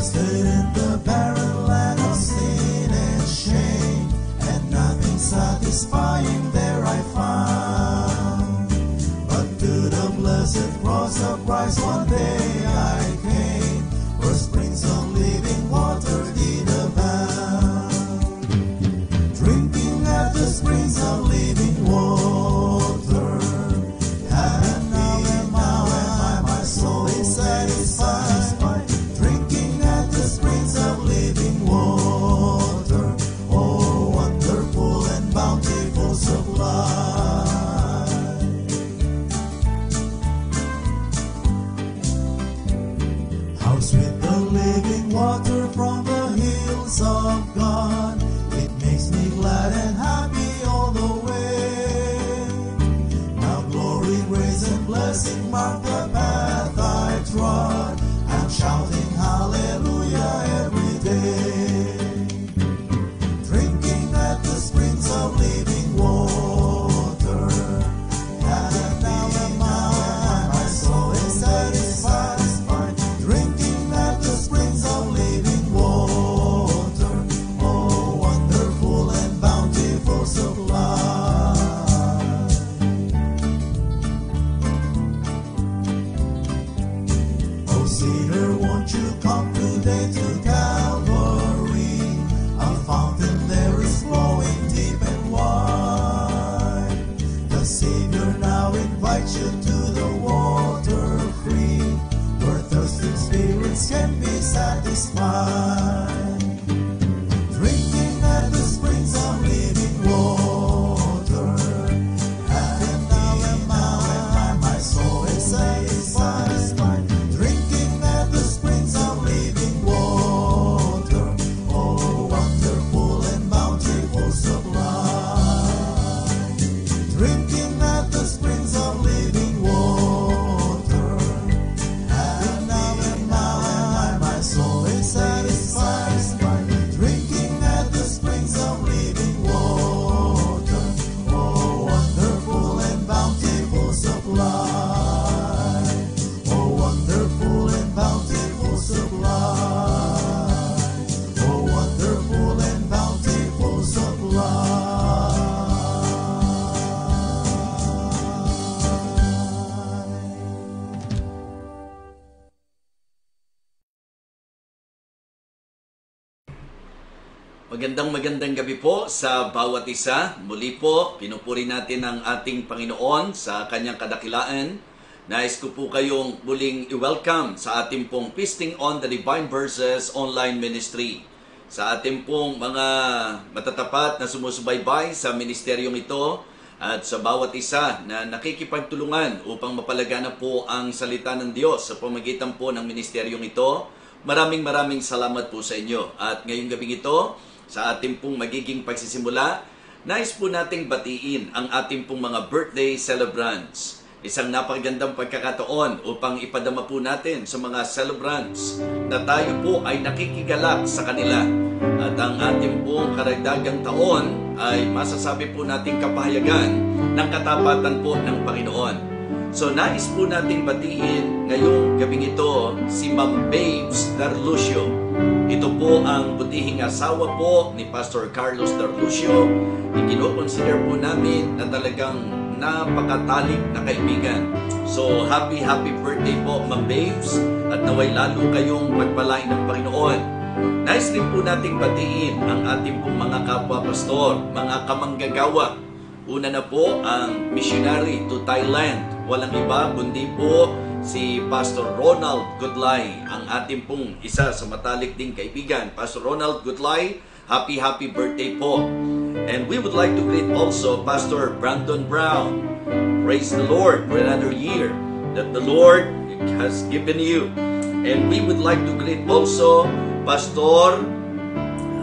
stood in the barren land of sin and shame, and nothing satisfying there I found. But to the blessed cross of Christ one day I came, where springs of living water did abound. Drinking at the springs of living water, and now my soul is satisfied. Drinking at the springs of living water, oh wonderful and bountiful supply. How sweet the living water from the hills of God. It makes me glad and happy all the way. Now glory, grace, and blessing mark the path I trod. I'm shouting hallelujah every day. Drinking at the springs of living water, and now my soul is satisfied. Drinking at the springs of living water, oh wonderful and bountiful supply. Oh sinner, won't you come today to Calvary? A fountain there is flowing deep and wide. The Savior now invites you to the water free, where thirsting spirits can be satisfied. Drinking at the springs of living water, and now my soul is satisfied. Drinking at the springs of living water, oh wonderful and bountiful supply. Drinking at the springs of living water, and now my soul is satisfied. Drinking at the springs of living water, oh wonderful and bountiful supply. Oh wonderful and bountiful supply. Oh wonderful and bountiful supply. Magandang gabi po sa bawat isa. Muli po, pinupuri natin ang ating Panginoon sa kanyang kadakilaan. Nais ko po kayong muling i-welcome sa ating pong Feasting on the Divine Verses online ministry. Sa ating pong mga matatapat na sumusubaybay sa ministeryong ito at sa bawat isa na nakikipagtulungan upang mapalaganap po ang salita ng Diyos sa pamamagitan po ng ministeryong ito. Maraming salamat po sa inyo. At ngayong gabing ito, sa ating pong magiging pagsisimula, nais po nating batiin ang ating pong mga birthday celebrants. Isang napakagandang pagkakataon upang ipadama po natin sa mga celebrants na tayo po ay nakikigalak sa kanila. At ang ating pong karagdagang taon ay masasabi po nating kapahayagan ng katapatan po ng Panginoon. So nais po nating batiin ngayong gabing ito si Ma'am Babes Darlucio. Ito po ang butihing asawa po ni Pastor Carlos Darlucio. Ikino-consider po namin na talagang napakatalik na kaibigan. So happy birthday po Ma'am Babes, at naway lalo kayong pagpalain ng Panginoon. Nais rin po nating batiin ang ating pong mga kapwa-pastor, mga kamanggagawa. Una na po ang missionary to Thailand. Walang iba kundi po si Pastor Ronald Goodlay, ang ating pong isa sa matalik ding kaibigan. Pastor Ronald Goodlay, happy birthday po. And we would like to greet also Pastor Brandon Brown. Praise the Lord for another year that the Lord has given you. And we would like to greet also Pastor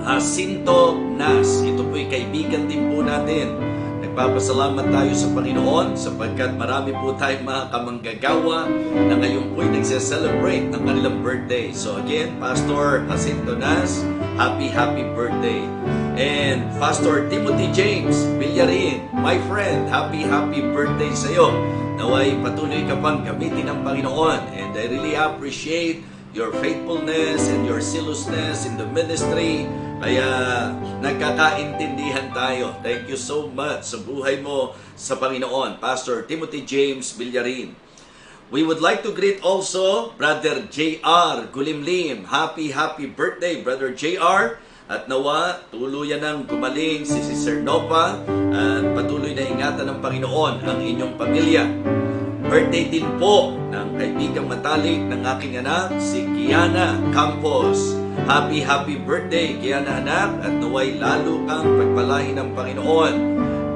Jacinto Nas. Ito po'y kaibigan din po natin. Nagpapasalamat tayo sa Panginoon sapagkat marami po tayong mga kamanggagawa na ngayon po'y nagse-celebrate ng kanilang birthday. So again, Pastor Jacinto Nas, happy birthday. And Pastor Timothy James Villarin, my friend, happy birthday sa iyo. Naway patuloy ka pang gamitin ng Panginoon. And I really appreciate your faithfulness and your zealousness in the ministry. Kaya nagkakaintindihan tayo. Thank you so much sa buhay mo sa Panginoon, Pastor Timothy James Villarin. We would like to greet also Brother J.R. Gulimlim. Happy birthday, Brother J.R. At nawa, tuluyan ng gumaling si Sister Nopa at patuloy na ingatan ng Panginoon ang inyong pamilya. Birthday din po ng kaibigang matalik ng aking anak, si Kiana Campos. Happy birthday, Kiana anak, at naway lalo kang pagpalain ng Panginoon.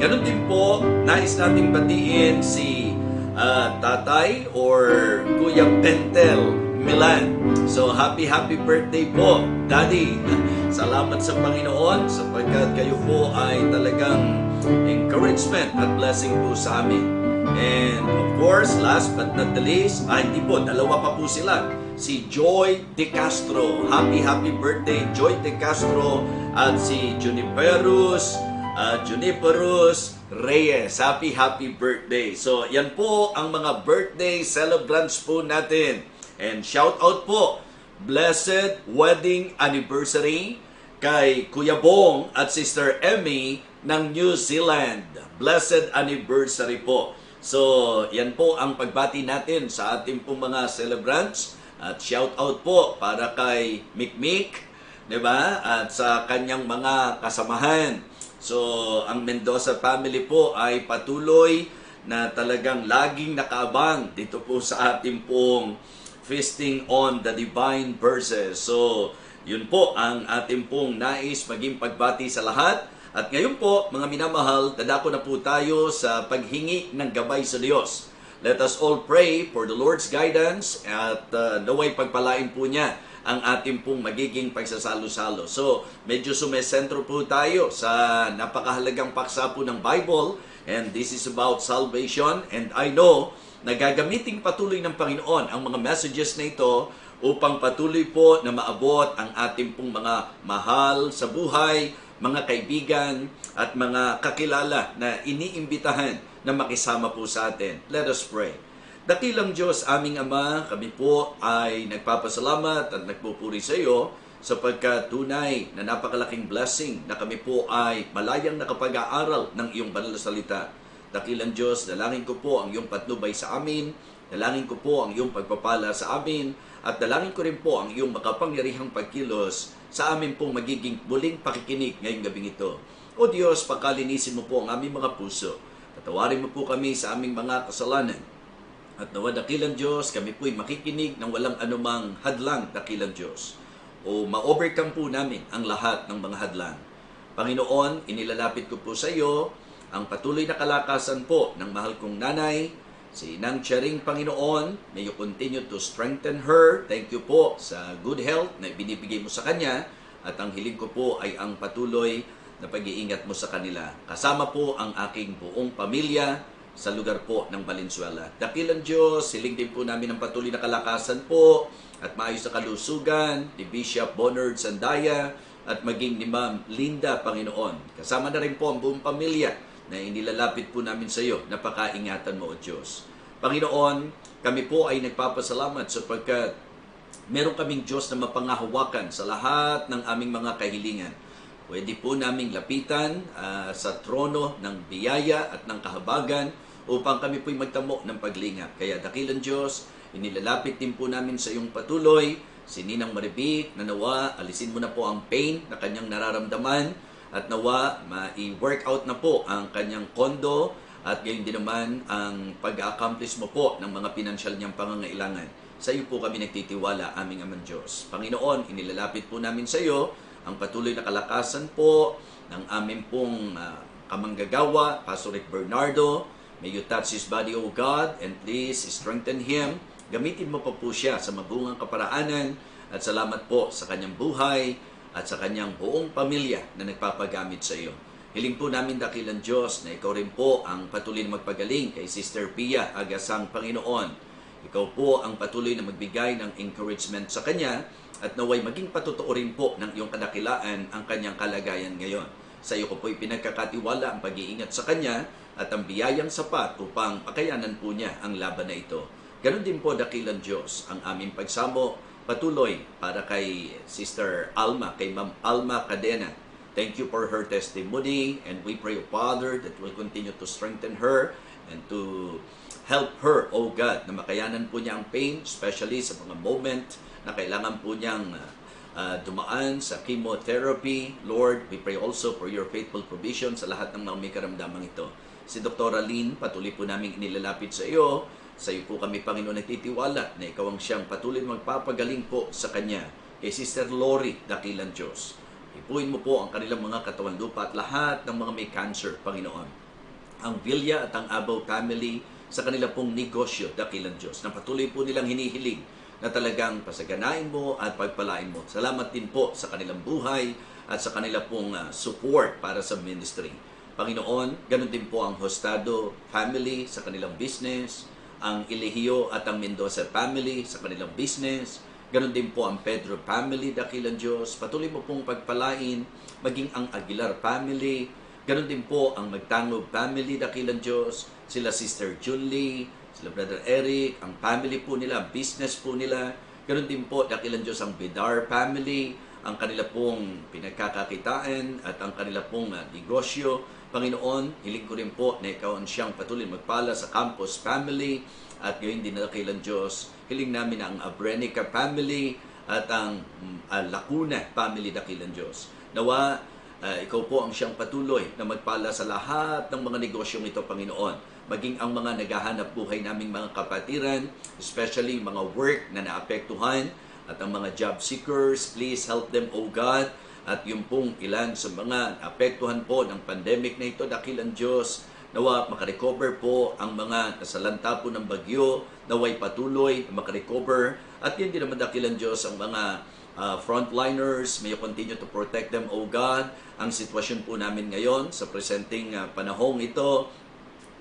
Ganon din po, nais nating batiin si tatay or Kuya Pentel Milan. So happy birthday po, Daddy. Salamat sa Panginoon sapagkat kayo po ay talagang encouragement at blessing po sa amin. And of course, last but not the least, hindi po, dalawa pa po sila. Si Joy De Castro. Happy birthday, Joy De Castro. At si Juniperus Reyes. Happy birthday. So, yan po ang mga birthday celebrants po natin. And shout out po, blessed wedding anniversary kay Kuya Bong at Sister Emmy ng New Zealand. Blessed anniversary po. So, yan po ang pagbati natin sa ating pong mga celebrants. At shout out po para kay Mikmik, di ba? At sa kanyang mga kasamahan. So, ang Mendoza family po ay patuloy na talagang laging nakaabang dito po sa ating pong feasting on the divine verses. So, yun po ang ating pong nais maging pagbati sa lahat. At ngayon po, mga minamahal, dadako na po tayo sa paghingi ng gabay sa Diyos. Let us all pray for the Lord's guidance at naway pagpalain po niya ang ating pong magiging pagsasalo-salo. So, medyo sumesentro po tayo sa napakahalagang paksa po ng Bible, and this is about salvation. And I know na gagamiting patuloy ng Panginoon ang mga messages na ito upang patuloy po na maabot ang ating pong mga mahal sa buhay, mga kaibigan at mga kakilala na iniimbitahan na makisama po sa atin. Let us pray. Dakilang Diyos, aming Ama, kami po ay nagpapasalamat at nagpupuri sa iyo sapagkat tunay na napakalaking blessing na kami po ay malayang nakapag-aaral ng iyong banal na salita. Dakilang Diyos, dalangin ko po ang iyong patnubay sa amin, dalangin ko po ang iyong pagpapala sa amin, at dalangin ko rin po ang iyong makapangyarihang pagkilos sa amin pong magiging muling pakikinig ngayong gabing ito. O Diyos, pakalinisin mo po ang aming mga puso. Patawarin mo po kami sa aming mga kasalanan. At nawa, dakilang Diyos, kami po'y makikinig ng walang anumang hadlang, dakilang Diyos. O ma-overcome po namin ang lahat ng mga hadlang. Panginoon, inilalapit ko po sa iyo ang patuloy na kalakasan po ng mahal kong nanay, si Nang Charing Panginoon. May you continue to strengthen her. Thank you po sa good health na binibigay mo sa kanya. At ang hiling ko po ay ang patuloy na pag-iingat mo sa kanila. Kasama po ang aking buong pamilya sa lugar po ng Valenzuela. Dakilang Diyos, hiling din po namin ang patuloy na kalakasan po at maayos na kalusugan ni Bishop Bonard Sandaya at maging ni Ma'am Linda Panginoon. Kasama na rin po ang buong pamilya na inilalapit po namin sa iyo, napakaingatan mo, O Diyos. Panginoon, kami po ay nagpapasalamat sapagkat meron kaming Diyos na mapangahawakan sa lahat ng aming mga kahilingan. Pwede po naming lapitan sa trono ng biyaya at ng kahabagan upang kami po'y magtamo ng paglingap. Kaya dakilang Diyos, inilalapit din po namin sa iyong patuloy, si Ninang Maribik, na nawa, alisin mo na po ang pain na kanyang nararamdaman, at nawa, ma-workout na po ang kanyang kondo at gayon din naman ang pag-accomplish mo po ng mga pinansyal niyang pangangailangan. Sa iyo po kami nagtitiwala, aming Amang Diyos. Panginoon, inilalapit po namin sa iyo ang patuloy na kalakasan po ng aming pong kamanggagawa, Pastor Rick Bernardo. May you touch his body, O God, and please strengthen him. Gamitin mo pa po siya sa mabungang kaparaanan at salamat po sa kanyang buhay at sa kanyang buong pamilya na nagpapagamit sa iyo. Hiling po namin, dakilang Diyos, na ikaw rin po ang patuloy na magpagaling kay Sister Pia Agasang Panginoon. Ikaw po ang patuloy na magbigay ng encouragement sa kanya at naway maging patotoo rin po ng iyong kadakilaan ang kanyang kalagayan ngayon. Sa iyo ko po'y pinagkakatiwala ang pag-iingat sa kanya at ang biyayang sapat upang pakayanan po niya ang laban na ito. Ganon din po, dakilang Diyos, ang aming pagsamo patuloy para kay Sister Alma, kay Ma'am Alma Cadena. Thank you for her testimony, and we pray, O Father, that will continue to strengthen her and to help her, O God, na makayanan po niya ang pain, especially sa mga moment na kailangan po niyang dumaan sa chemotherapy. Lord, we pray also for your faithful provision sa lahat ng mga may karamdamang ito. Si Dr. Aline, patuloy po namin inilalapit sa iyo. Sa iyo po kami, Panginoon, nagtitiwala na ikaw ang siyang patuloy magpapagaling po sa kanya. Kay Sister Lori, dakilang Diyos, ipuin mo po ang kanilang mga katawan lupa at lahat ng mga may cancer, Panginoon. Ang Villa at ang Abaw family sa kanila pong negosyo, dakilang Diyos, na patuloy po nilang hinihiling na talagang pasaganain mo at pagpalain mo. Salamat din po sa kanilang buhay at sa kanila pong support para sa ministry. Panginoon, ganun din po ang Hostado family sa kanilang business, ang Ilehio at ang Mendoza family sa kanilang business, ganun din po ang Pedro family, dakilang Diyos. Patuloy mo pong pagpalain, maging ang Aguilar family, ganun din po ang Magtangog family, dakilang Diyos, sila Sister Julie, sila Brother Eric, ang family po nila, ang business po nila. Ganun din po, dakilang Diyos, ang Bidar family, ang kanila pong pinagkakakitaan at ang kanila pong negosyo. Panginoon, hiling ko rin po na ikaw ang siyang patuloy magpala sa Campos family at gayon din, dakilang Diyos. Hiling namin ang Abrenica family at ang Lacuna family, dakilang Diyos. Nawa, ikaw po ang siyang patuloy na magpala sa lahat ng mga negosyong ito, Panginoon. Maging ang mga naghahanap buhay naming mga kapatiran, especially mga work na naapektuhan at ang mga job seekers, please help them, O God. At yung pong ilan sa mga naapektuhan po ng pandemic na ito, dakilang Diyos, nawa makarecover po ang mga nasalanta po ng bagyo, naway patuloy na makarecover. At yun din naman, dakilang Diyos, ang mga frontliners, may you continue to protect them, O God. Ang sitwasyon po namin ngayon sa presenting panahong ito,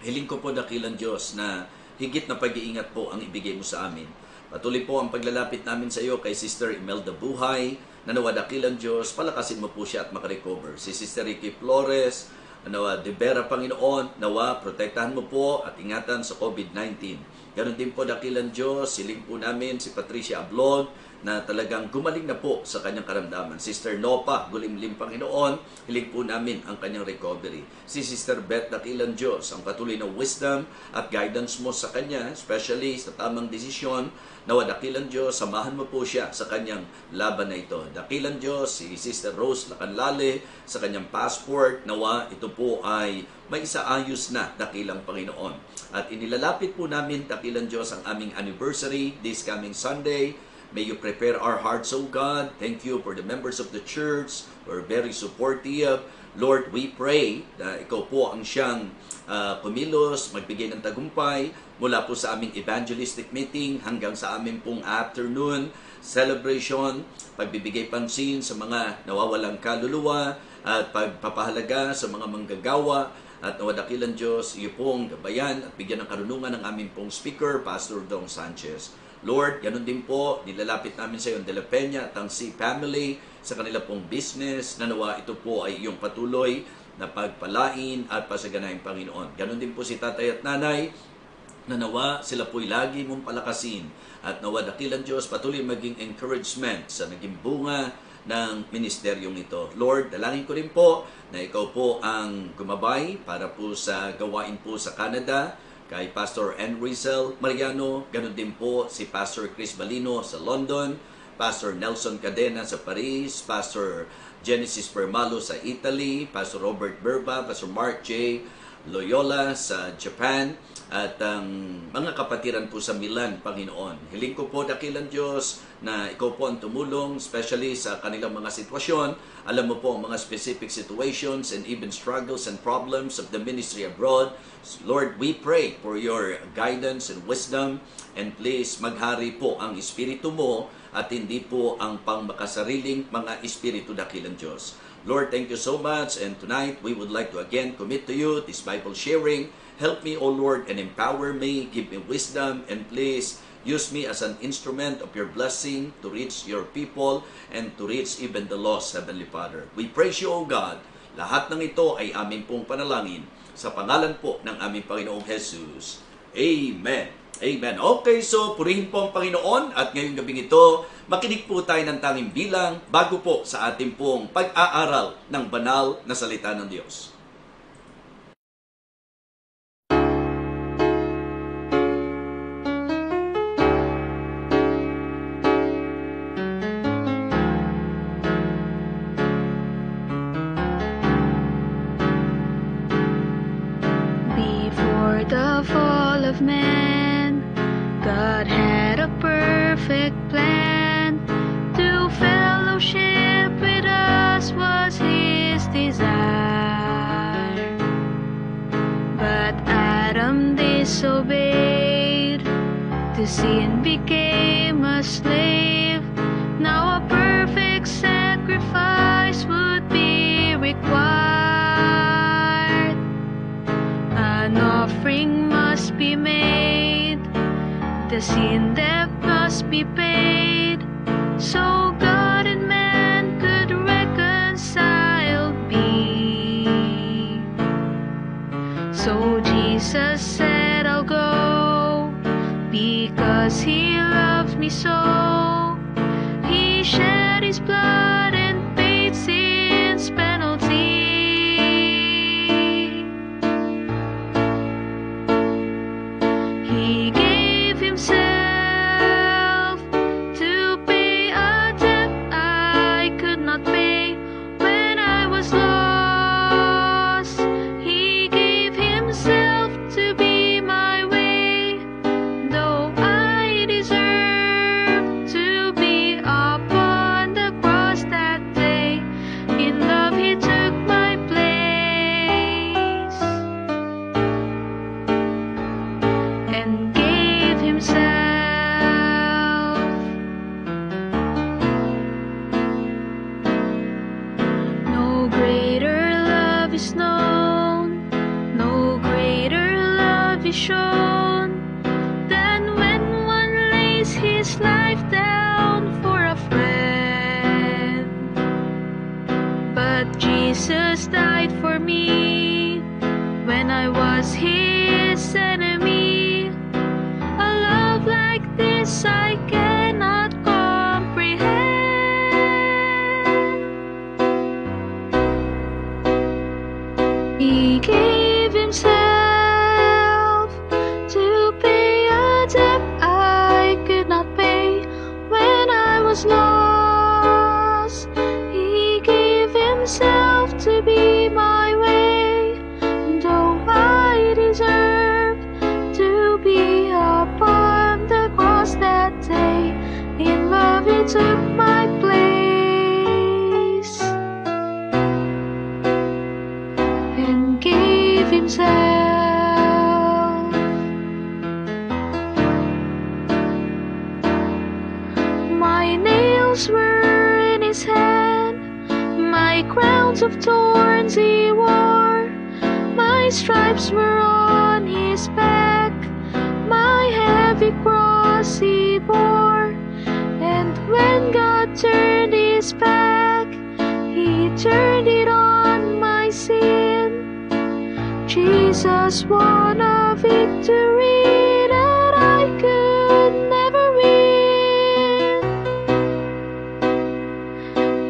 hiling ko po, dakilang Diyos, na higit na pag-iingat po ang ibigay mo sa amin. Patuloy po ang paglalapit namin sa iyo kay Sister Imelda Buhay, na nawa, dakilang Diyos, palakasin mo po siya at makarecover. Si Sister Ricky Flores, nawa, de Vera, Panginoon, nawa, protektahan mo po at ingatan sa COVID-19. Ganon din po, dakilang Diyos, hiling po namin si Patricia Ablog, na talagang gumaling na po sa kanyang karamdaman. Sister Nopa, gulimlim, Panginoon, hiling po namin ang kanyang recovery. Si Sister Beth, dakilang Diyos, ang patuloy na wisdom at guidance mo sa kanya, especially sa tamang desisyon. Nawa, dakilang Diyos, samahan mo po siya sa kanyang laban na ito. Dakilang Diyos, si Sister Rose Lacanlale, sa kanyang passport, nawa, ito po ay may isaayos na, dakilang Panginoon. At inilalapit po namin, dakilang Diyos, ang aming anniversary this coming Sunday. May you prepare our hearts, O God. Thank you for the members of the church. We're very supportive. Lord, we pray na ikaw po ang siyang kumilos, magbigay ng tagumpay mula po sa aming evangelistic meeting hanggang sa aming pong afternoon celebration, pagbibigay pansin sa mga nawawalang kaluluwa at pagpapahalaga sa mga manggagawa. At nawadakilan Diyos, iyo pong gabayan at bigyan ng karunungan ng aming pong speaker, Pastor Dong Sanchez. Lord, ganun din po, nilalapit namin sa iyo ang De La Peña at ang C family sa kanila pong business, na nawa ito po ay iyong patuloy na pagpalain at pasaganahin, Panginoon. Ganun din po si tatay at nanay, na nawa sila po'y lagi mong palakasin at nawa dakilan Diyos patuloy maging encouragement sa naging bunga ng ministeryong ito. Lord, dalangin ko rin po na ikaw po ang gumabay para po sa gawain po sa Canada, kay Pastor Enrizel Mariano, ganun din po si Pastor Chris Balino sa London, Pastor Nelson Cadena sa Paris, Pastor Genesis Permalo sa Italy, Pastor Robert Berba, Pastor Mark J. Loyola sa Japan, at ang mga kapatiran po sa Milan, Panginoon. Hiling ko po, dakilang Diyos, na ikaw po ang tumulong, especially sa kanilang mga sitwasyon. Alam mo po ang mga specific situations and even struggles and problems of the ministry abroad. Lord, we pray for your guidance and wisdom, and please maghari po ang Espiritu mo at hindi po ang pangmakasariling mga Espiritu, dakilang Diyos. Lord, thank you so much, and tonight we would like to again commit to you this Bible sharing. Help me, O Lord, and empower me, give me wisdom, and please use me as an instrument of your blessing to reach your people and to reach even the lost, Heavenly Father. We praise you, O God. Lahat ng ito ay aming pong panalangin sa pangalan po ng aming Panginoong Jesus. Amen Amen. Okay, so purihin po ang Panginoon at ngayong gabing ito, makinig po tayo ng tanging bilang bago po sa ating pong pag-aaral ng banal na salita ng Diyos. Before the fall of man, God had a perfect plan. To fellowship with us was His desire. But Adam disobeyed, to sin became a slave. Now a perfect sacrifice would be required. An offering must be made, the sin debt must be paid, so God and man could reconciled be. So Jesus said, I'll go, because He loves me so. He shed His blood and paid sin's penalty. He gave Himself to pay a debt I could not pay when I was lost. He gave Himself to be my way, though I deserved to be upon the cross that day. In love He took my place and gave Himself. No greater love is known, no greater love is shown, than when one lays his life down for a friend. But Jesus died for me when I was His enemy. A love like this I cannot comprehend. He gave Himself to pay a debt I could not pay when I was lost. He gave Himself to be my way, though I deserve to be upon the cross that day. In love He took my place and gave Himself. My nails were in His hand, my crowns of thorns He wore, my stripes were on His back, my heavy cross He bore. And when God turned His back, He turned it on my sin. Jesus won a victory that I could never win.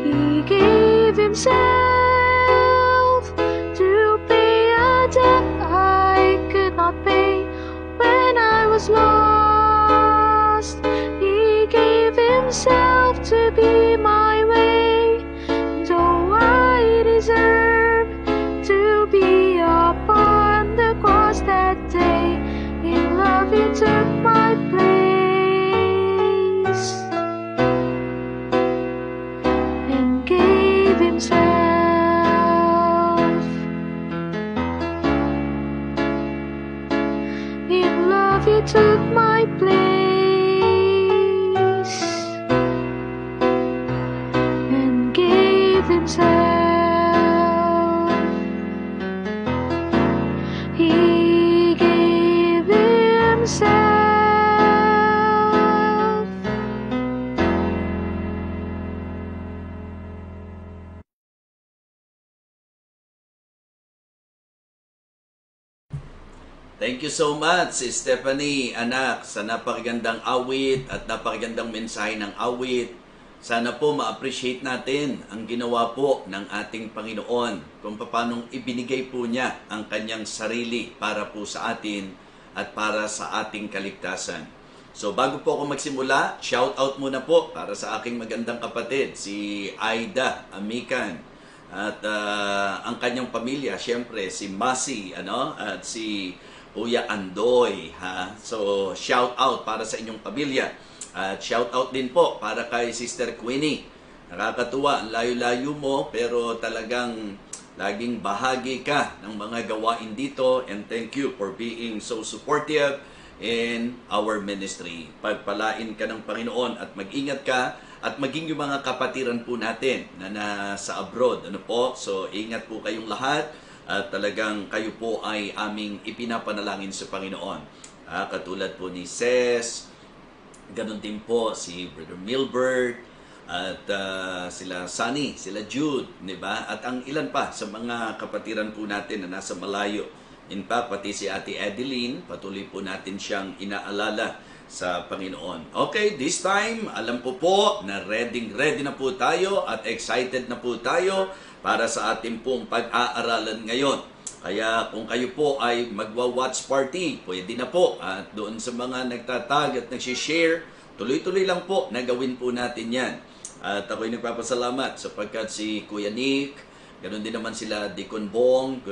He gave Himself to pay a debt I could not pay when I was lost. He gave Himself to be my way, though I deserve to be upon the cross that day. In love He took my place and gave Himself. In love He took my place and gave Himself. He gave Himself. Thank you so much, si Stephanie, anak, sa napakagandang awit at napakagandang mensahe ng awit. Sana po ma-appreciate natin ang ginawa po ng ating Panginoon kung paanong ibinigay po niya ang kanyang sarili para po sa atin at para sa ating kaligtasan. So bago po ako magsimula, shout out muna po para sa aking magandang kapatid, si Aida Amikan. At ang kanyang pamilya, syempre si Masi, at si Kuya Andoy, ha? So, shout out para sa inyong pamilya. At shout out din po para kay Sister Queenie. Nakakatuwa, ang layo-layo mo, pero talagang laging bahagi ka ng mga gawain dito. And thank you for being so supportive in our ministry. Pagpalain ka ng Panginoon at mag-ingat ka at maging yung mga kapatiran po natin na nasa abroad. So, ingat po kayong lahat. At talagang kayo po ay aming ipinapanalangin sa Panginoon. Katulad po ni Ses, ganun din po si Brother Milbert, at sila Sunny, sila Jude, di ba? At ang ilan pa sa mga kapatiran po natin na nasa malayo. In fact, pati si Ate Adeline, patuloy po natin siyang inaalala sa Panginoon. Okay, this time, alam po na ready na po tayo at excited na po tayo para sa ating pong pag-aaralan ngayon. Kaya kung kayo po ay magwa-watch party, pwede na po. At doon sa mga nagtatag at nagsishare, tuloy-tuloy lang po na gawin po natin yan. At ako'y nagpapasalamat sapagkat si Kuya Nick, ganoon din naman sila Deacon Bong,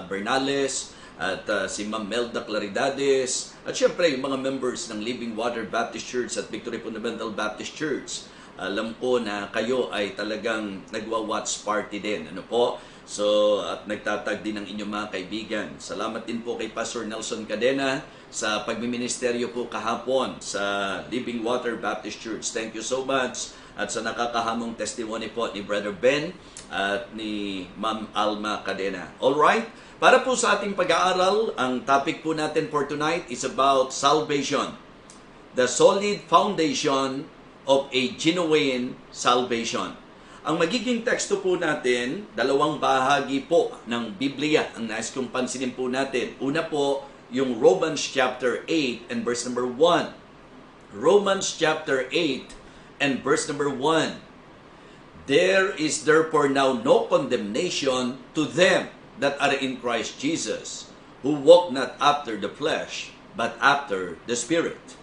Bernales, at si Ma'am Melda Claridades, at syempre yung mga members ng Living Water Baptist Church at Victory Fundamental Baptist Church. Alam ko na kayo ay talagang nagwa-watch party din. So, at nagtatag din ng inyong mga kaibigan. Salamat din po kay Pastor Nelson Cadena sa pagmiministeryo po kahapon sa Living Water Baptist Church. Thank you so much. At sa nakakahamong testimony po ni Brother Ben at ni Ma'am Alma Cadena. Alright? Para po sa ating pag-aaral, ang topic po natin for tonight is about salvation. The solid foundation of a genuine salvation. Ang magiging teksto po natin, dalawang bahagi po ng Biblia ang nais kong pansinin po natin. Una po, yung Romans chapter 8 and verse number 1. Romans chapter 8 and verse number 1. There is therefore now no condemnation to them that are in Christ Jesus, who walk not after the flesh, but after the Spirit.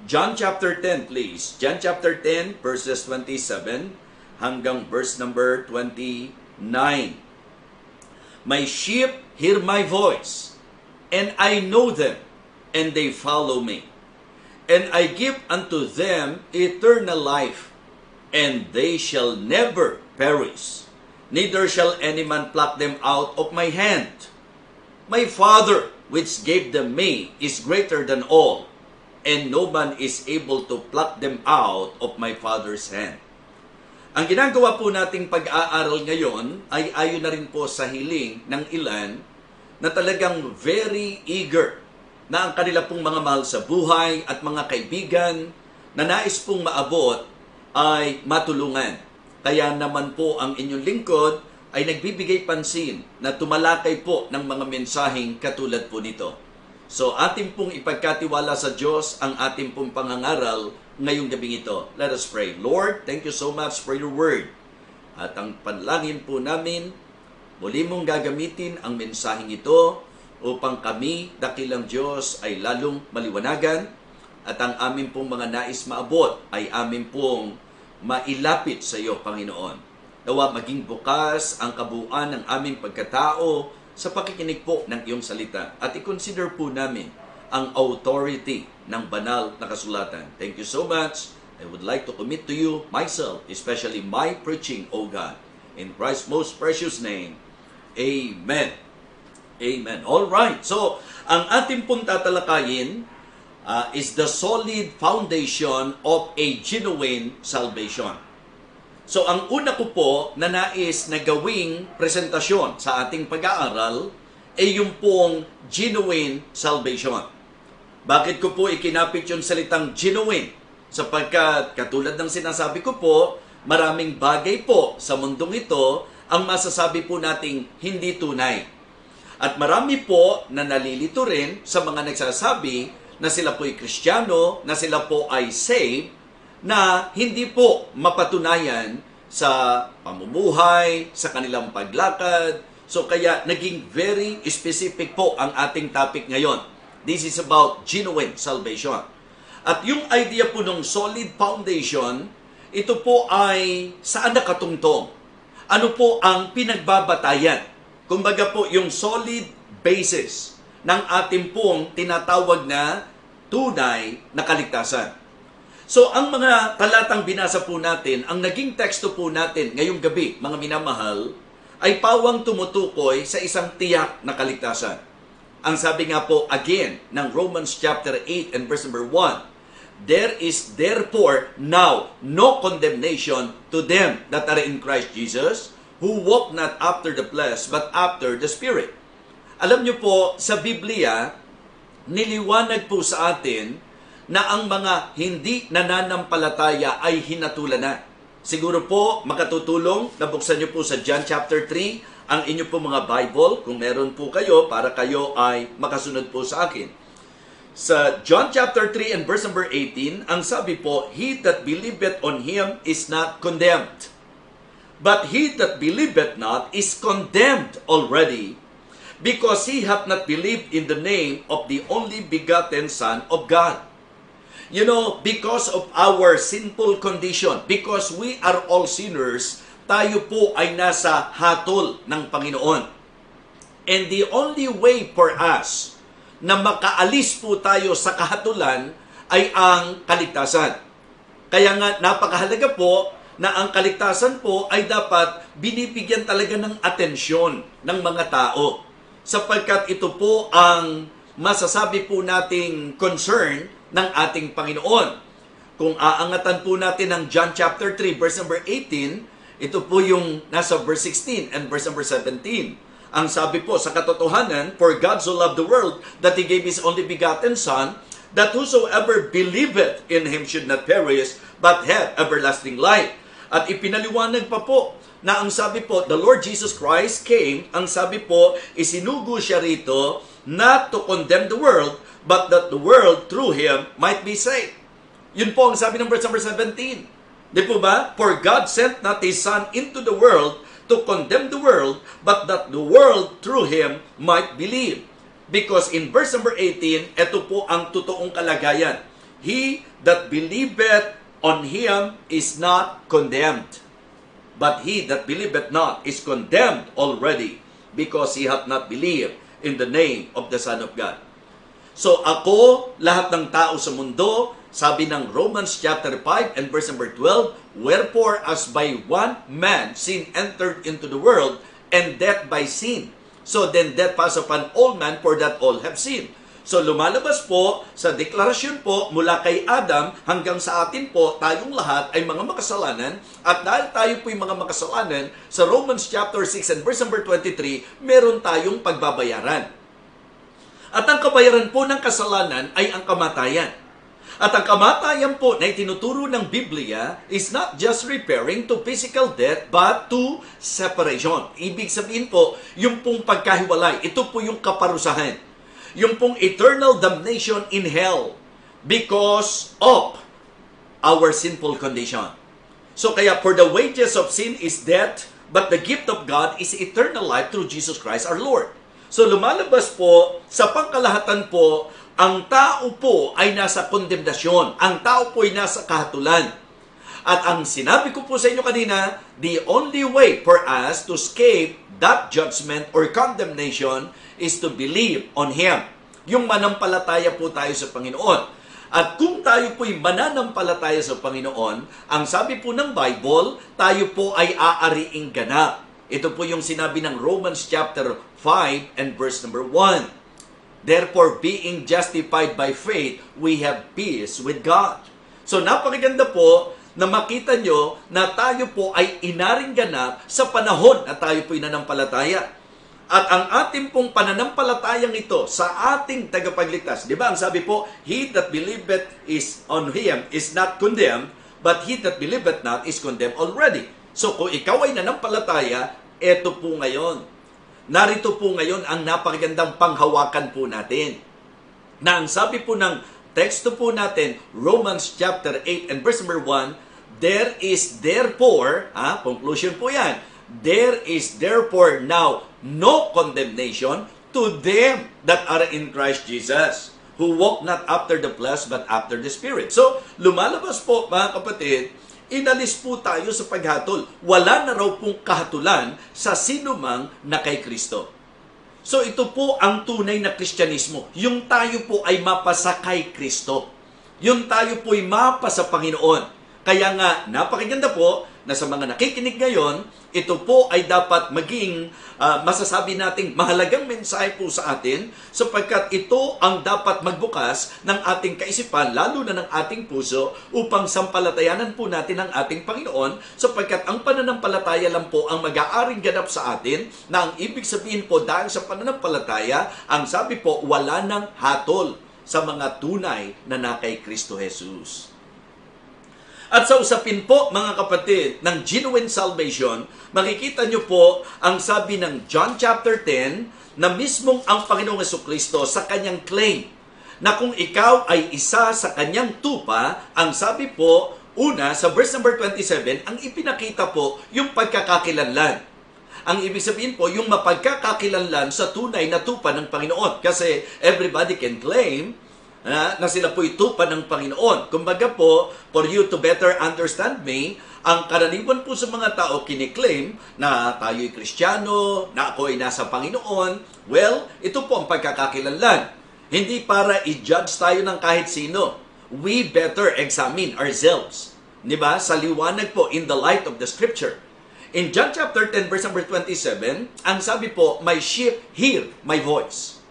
John chapter 10, please. John chapter 10, verses 27 hanggang verse number 29. My sheep hear my voice, and I know them, and they follow me. And I give unto them eternal life, and they shall never perish, neither shall any man pluck them out of my hand. My Father, which gave them me, is greater than all, and no man is able to pluck them out of my Father's hand. Ang ginagawa po nating pag-aaral ngayon ay ayon na rin po sa hiling ng ilan na talagang very eager na ang kanila pong mga mahal sa buhay at mga kaibigan na nais pong maabot ay matulungan. Kaya naman po ang inyong lingkod ay nagbibigay pansin na tumalakay po ng mga mensaheng katulad po nito. So, ating pong ipagkatiwala sa Diyos ang ating pong pangangaral ngayong gabing ito. Let us pray. Lord, thank you so much for your word. At ang panalangin po namin, muli mong gagamitin ang mensaheng ito upang kami, dakilang Diyos, ay lalong maliwanagan at ang amin pong mga nais maabot ay amin pong mailapit sa iyo, Panginoon. Nawa maging bukas ang kabuuan ng aming pagkatao sa pakikinig po ng iyong salita. At i-consider po namin ang authority ng banal na kasulatan. Thank you so much. I would like to commit to you myself, especially my preaching, O God. In Christ's most precious name, Amen. Amen. All right. So, ang ating pong tatalakayin is the solid foundation of a genuine salvation. So, ang una ko po na nais na gawing presentasyon sa ating pag-aaral ay yung pong genuine salvation. Bakit ko po ikinapit yung salitang genuine? Sapagkat katulad ng sinasabi ko po, maraming bagay po sa mundong ito ang masasabi po nating hindi tunay. At marami po na nalilito rin sa mga nagsasabi na sila po'y Kristiyano, na sila po ay saved, na hindi po mapatunayan sa pamumuhay, sa kanilang paglakad. So kaya naging very specific po ang ating topic ngayon. This is about genuine salvation. At yung idea po ng solid foundation, ito po ay saan nakatungtong? Ano po ang pinagbabatayan? Kumbaga po yung solid basis ng ating pong tinatawag na tunay na kaligtasan. So ang mga talatang binasa po natin, ang naging teksto po natin ngayong gabi, mga minamahal, ay pawang tumutukoy sa isang tiyak na kaligtasan. Ang sabi nga po again ng Romans chapter 8 and verse number 1, there is therefore now no condemnation to them that are in Christ Jesus, who walk not after the flesh, but after the Spirit. Alam niyo po, sa Biblia, niliwanag po sa atin na ang mga hindi nananampalataya ay hinatulan na. Siguro po, makatutulong, nabuksan niyo po sa John chapter 3, ang inyo po mga Bible, kung meron po kayo, para kayo ay makasunod po sa akin. Sa John chapter 3 and verse number 18, ang sabi po, he that believeth on him is not condemned. But he that believeth not is condemned already, because he hath not believed in the name of the only begotten Son of God. You know, because of our sinful condition, because we are all sinners, tayo po ay nasa hatol ng Panginoon. And the only way for us na makaalis po tayo sa kahatulan ay ang kaligtasan. Kaya nga napakahalaga po na ang kaligtasan po ay dapat binibigyan talaga ng atensyon ng mga tao. Sapagkat ito po ang masasabi po nating concern ng ating Panginoon. Kung aangatan po natin ng John chapter 3 verse number 18, ito po yung nasa verse 16 and verse number 17. Ang sabi po, sa katotohanan, for God so loved the world that He gave His only begotten Son, that whosoever believeth in Him should not perish, but have everlasting life. At ipinaliwanag pa po na ang sabi po, the Lord Jesus Christ came, ang sabi po, isinugo siya rito, not to condemn the world, but that the world through Him might be saved. Yun po ang sabi ng verse number 17. Di po ba? For God sent not His Son into the world to condemn the world, but that the world through Him might believe. Because in verse number 18, ito po ang totoong kalagayan. He that believeth on Him is not condemned, but he that believeth not is condemned already, because he hath not believed in the name of the Son of God. So ako, lahat ng tao sa mundo, sabi ng Romans chapter 5 and verse number 12, wherefore as by one man sin entered into the world, and death by sin, so then death passed upon all men, for that all have sinned. So lumalabas po sa deklarasyon po mula kay Adam hanggang sa atin po, tayong lahat ay mga makasalanan, at dahil tayo po yung mga makasalanan, sa Romans chapter 6 and verse number 23, meron tayong pagbabayaran. At ang kabayaran po ng kasalanan ay ang kamatayan. At ang kamatayan po na itinuturo ng Biblia is not just referring to physical death, but to separation. Ibig sabihin po, yung pong pagkahiwalay, ito po yung kaparusahan. Yung pong eternal damnation in hell because of our sinful condition. So kaya, for the wages of sin is death, but the gift of God is eternal life through Jesus Christ our Lord. So lumalabas po, sa pangkalahatan po, ang tao po ay nasa kondemnasyon. Ang tao po ay nasa kahatulan. At ang sinabi ko po sa inyo kanina, the only way for us to escape that judgment or condemnation is to believe on Him. Yung manampalataya po tayo sa Panginoon. At kung tayo po'y mananampalataya sa Panginoon, ang sabi po ng Bible, tayo po ay aariing ganap. Ito po yung sinabi ng Romans chapter 5 and verse number 1. Therefore, being justified by faith, we have peace with God. So napakaganda po na makita nyo na tayo po ay inaring ganap sa panahon na tayo po'y nanampalataya. At ang ating pong pananampalatayang ito sa ating tagapagligtas, di ba ang sabi po, he that believeth is on Him is not condemned, but he that believeth not is condemned already. So kung ikaw ay nanampalataya, eto po ngayon. narito po ngayon ang napakagandang panghawakan po natin. Na ang sabi po ng teksto po natin, Romans chapter 8 and verse number 1, there is therefore, conclusion po yan, there is therefore now no condemnation to them that are in Christ Jesus, who walk not after the flesh but after the Spirit. So, lumalabas po mga kapatid, inalis po tayo sa paghatol. Wala na raw pong kahatulan sa sinumang na kay Kristo. So ito po ang tunay na Kristyanismo. Yung tayo po ay mapasa kay Kristo. Yung tayo po ay mapasa Panginoon. Kaya nga, napakaganda po na sa mga nakikinig ngayon, ito po ay dapat maging masasabi nating mahalagang mensahe po sa atin sapagkat ito ang dapat magbukas ng ating kaisipan, lalo na ng ating puso upang sampalatayanan po natin ang ating Panginoon sapagkat ang pananampalataya lang po ang mag-aaring ganap sa atin na ang ibig sabihin po dahil sa pananampalataya, ang sabi po, wala nang hatol sa mga tunay na nakay Kristo Jesus. At sa usapin po, mga kapatid, ng genuine salvation, makikita nyo po ang sabi ng John chapter 10 na mismong ang Panginoong Jesucristo sa kanyang claim na kung ikaw ay isa sa kanyang tupa, ang sabi po, una, sa verse number 27, ang ipinakita po yung pagkakakilanlan. Ang ibig sabihin po, yung mapagkakakilanlan sa tunay na tupa ng Panginoon. Kasi everybody can claim na sila po itupa ng Panginoon. Kumbaga po, for you to better understand me, ang karaniwan po sa mga tao kiniklaim na tayo'y Kristiyano, na ako ay nasa Panginoon. Well, ito po ang pagkakakilanlan. Hindi para i-judge tayo ng kahit sino. We better examine ourselves. Diba? Sa liwanag po, in the light of the Scripture. In John chapter 10, verse number 27, ang sabi po, my sheep hear my voice.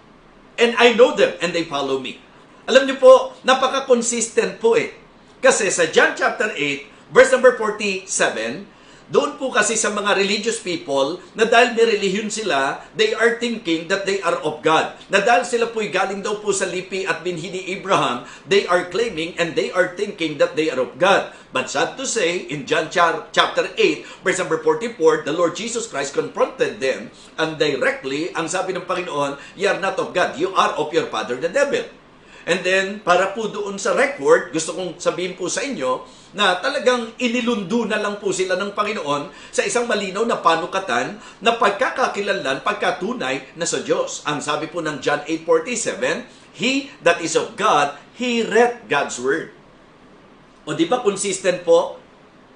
And I know them, and they follow me. Alam niyo po, napaka-consistent po eh. Kasi sa John chapter 8, verse number 47, doon po kasi sa mga religious people, na dahil may relihiyon sila, they are thinking that they are of God. Na dahil sila po'y galing daw po sa lipi at binhi ni Abraham, they are claiming and they are thinking that they are of God. But sad to say, in John chapter 8, verse number 44, the Lord Jesus Christ confronted them, and directly, ang sabi ng Panginoon, you are not of God, you are of your father the devil. And then, para po doon sa record, gusto kong sabihin po sa inyo na talagang inilundo na lang po sila ng Panginoon sa isang malinaw na panukatan na pagkakakilanlan, pagkatunay na sa Diyos. Ang sabi po ng John 8:47, he that is of God, heareth God's word. O di ba consistent po?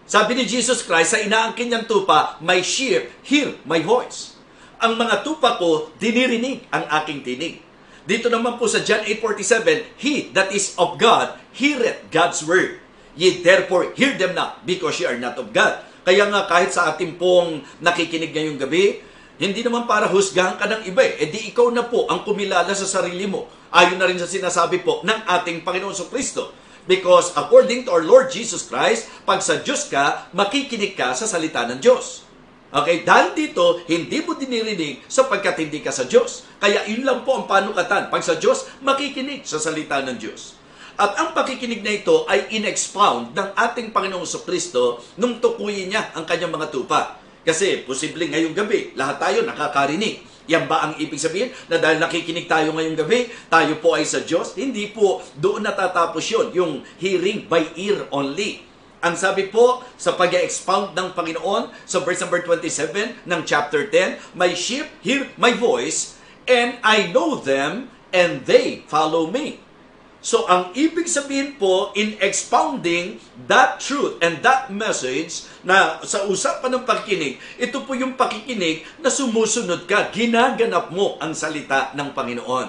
Sabi ni Jesus Christ sa inaangkin niyang tupa, my sheep hear my voice. Ang mga tupa ko, dinirinig ang aking tinig. Dito naman po sa John 8:47, he that is of God, heareth God's word. Ye therefore hear them not, because ye are not of God. Kaya nga kahit sa ating pong nakikinig ngayong gabi, hindi naman para husgahan ka ng iba eh. Di ikaw na po ang kumilala sa sarili mo. Ayon na rin sa sinasabi po ng ating Panginoon Jesucristo. Because according to our Lord Jesus Christ, pag sa Diyos ka, makikinig ka sa salita ng Diyos. Okay, dahil dito, hindi mo dinirinig sapagkat hindi ka sa Diyos. Kaya yun lang po ang panukatan. Pag sa Diyos, makikinig sa salita ng Diyos. At ang pakikinig na ito ay in-expound ng ating Panginoong Jesucristo nung tukuyin niya ang kanyang mga tupa. Kasi posibleng ngayong gabi, lahat tayo nakakarinig. Yan ba ang ibig sabihin? Na dahil nakikinig tayo ngayong gabi, tayo po ay sa Diyos? Hindi po, doon natatapos yun, yung hearing by ear only. Ang sabi po sa pag-expound ng Panginoon sa verse number 27 ng chapter 10, my sheep hear my voice, and I know them, and they follow me. So, ang ibig sabihin po in expounding that truth and that message na sa usapan ng pakikinig, ito po yung pakikinig na sumusunod ka, ginaganap mo ang salita ng Panginoon.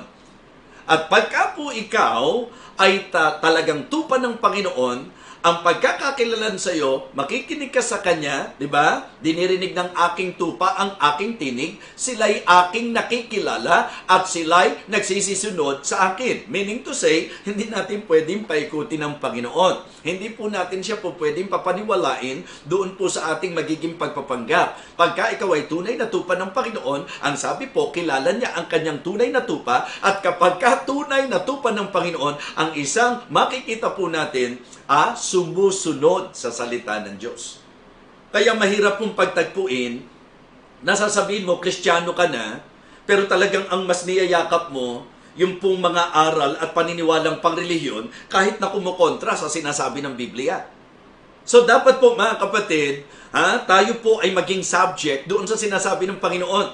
At pagka po ikaw ay talagang tupa ng Panginoon, ang pagkakakilalan sa iyo, makikinig ka sa Kanya, di ba? Dinirinig ng aking tupa ang aking tinig, sila'y aking nakikilala at sila'y nagsisisunod sa akin. Meaning to say, hindi natin pwedeng paikutin ng Panginoon. Hindi po natin siya po pwedeng papaniwalain doon po sa ating magiging pagpapanggap. Pagka ikaw ay tunay na tupa ng Panginoon, ang sabi po, kilala niya ang kanyang tunay na tupa, at kapag tunay na tupa ng Panginoon, ang isang makikita po natin, sumusunod sa salita ng Diyos. Kaya mahirap pong pagtagpuin nasasabihin mo, Kristiyano ka na, pero talagang ang mas niyayakap mo, yung pong mga aral at paniniwalang pangrelihiyon, kahit na kumukontra sa sinasabi ng Biblia. So dapat po mga kapatid, tayo po ay maging subject doon sa sinasabi ng Panginoon.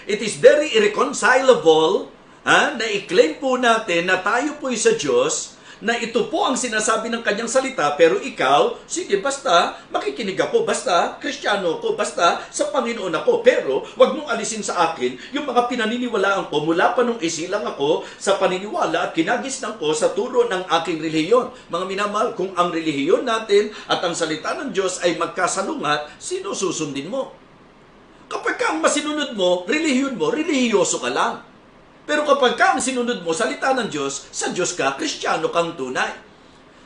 It is very irreconcilable na i-claim po natin na tayo po ay sa Diyos, na ito po ang sinasabi ng kanyang salita, pero ikaw, sige, basta makikinig ako, basta Kristiyano ako, basta sa Panginoon ako, pero wag mong alisin sa akin yung mga pinaniniwalaan ko mula pa nung isilang ako sa paniniwala at kinagisnan ko sa turo ng aking relihiyon. Mga minamahal, kung ang relihiyon natin at ang salita ng Diyos ay magkasalungat, sino susundin mo? Kapag ka ang masinunod mo, relihiyoso ka lang. Pero kapag ka ang sinunod mo, salita ng Diyos, sa Diyos ka, Kristiyano kang tunay.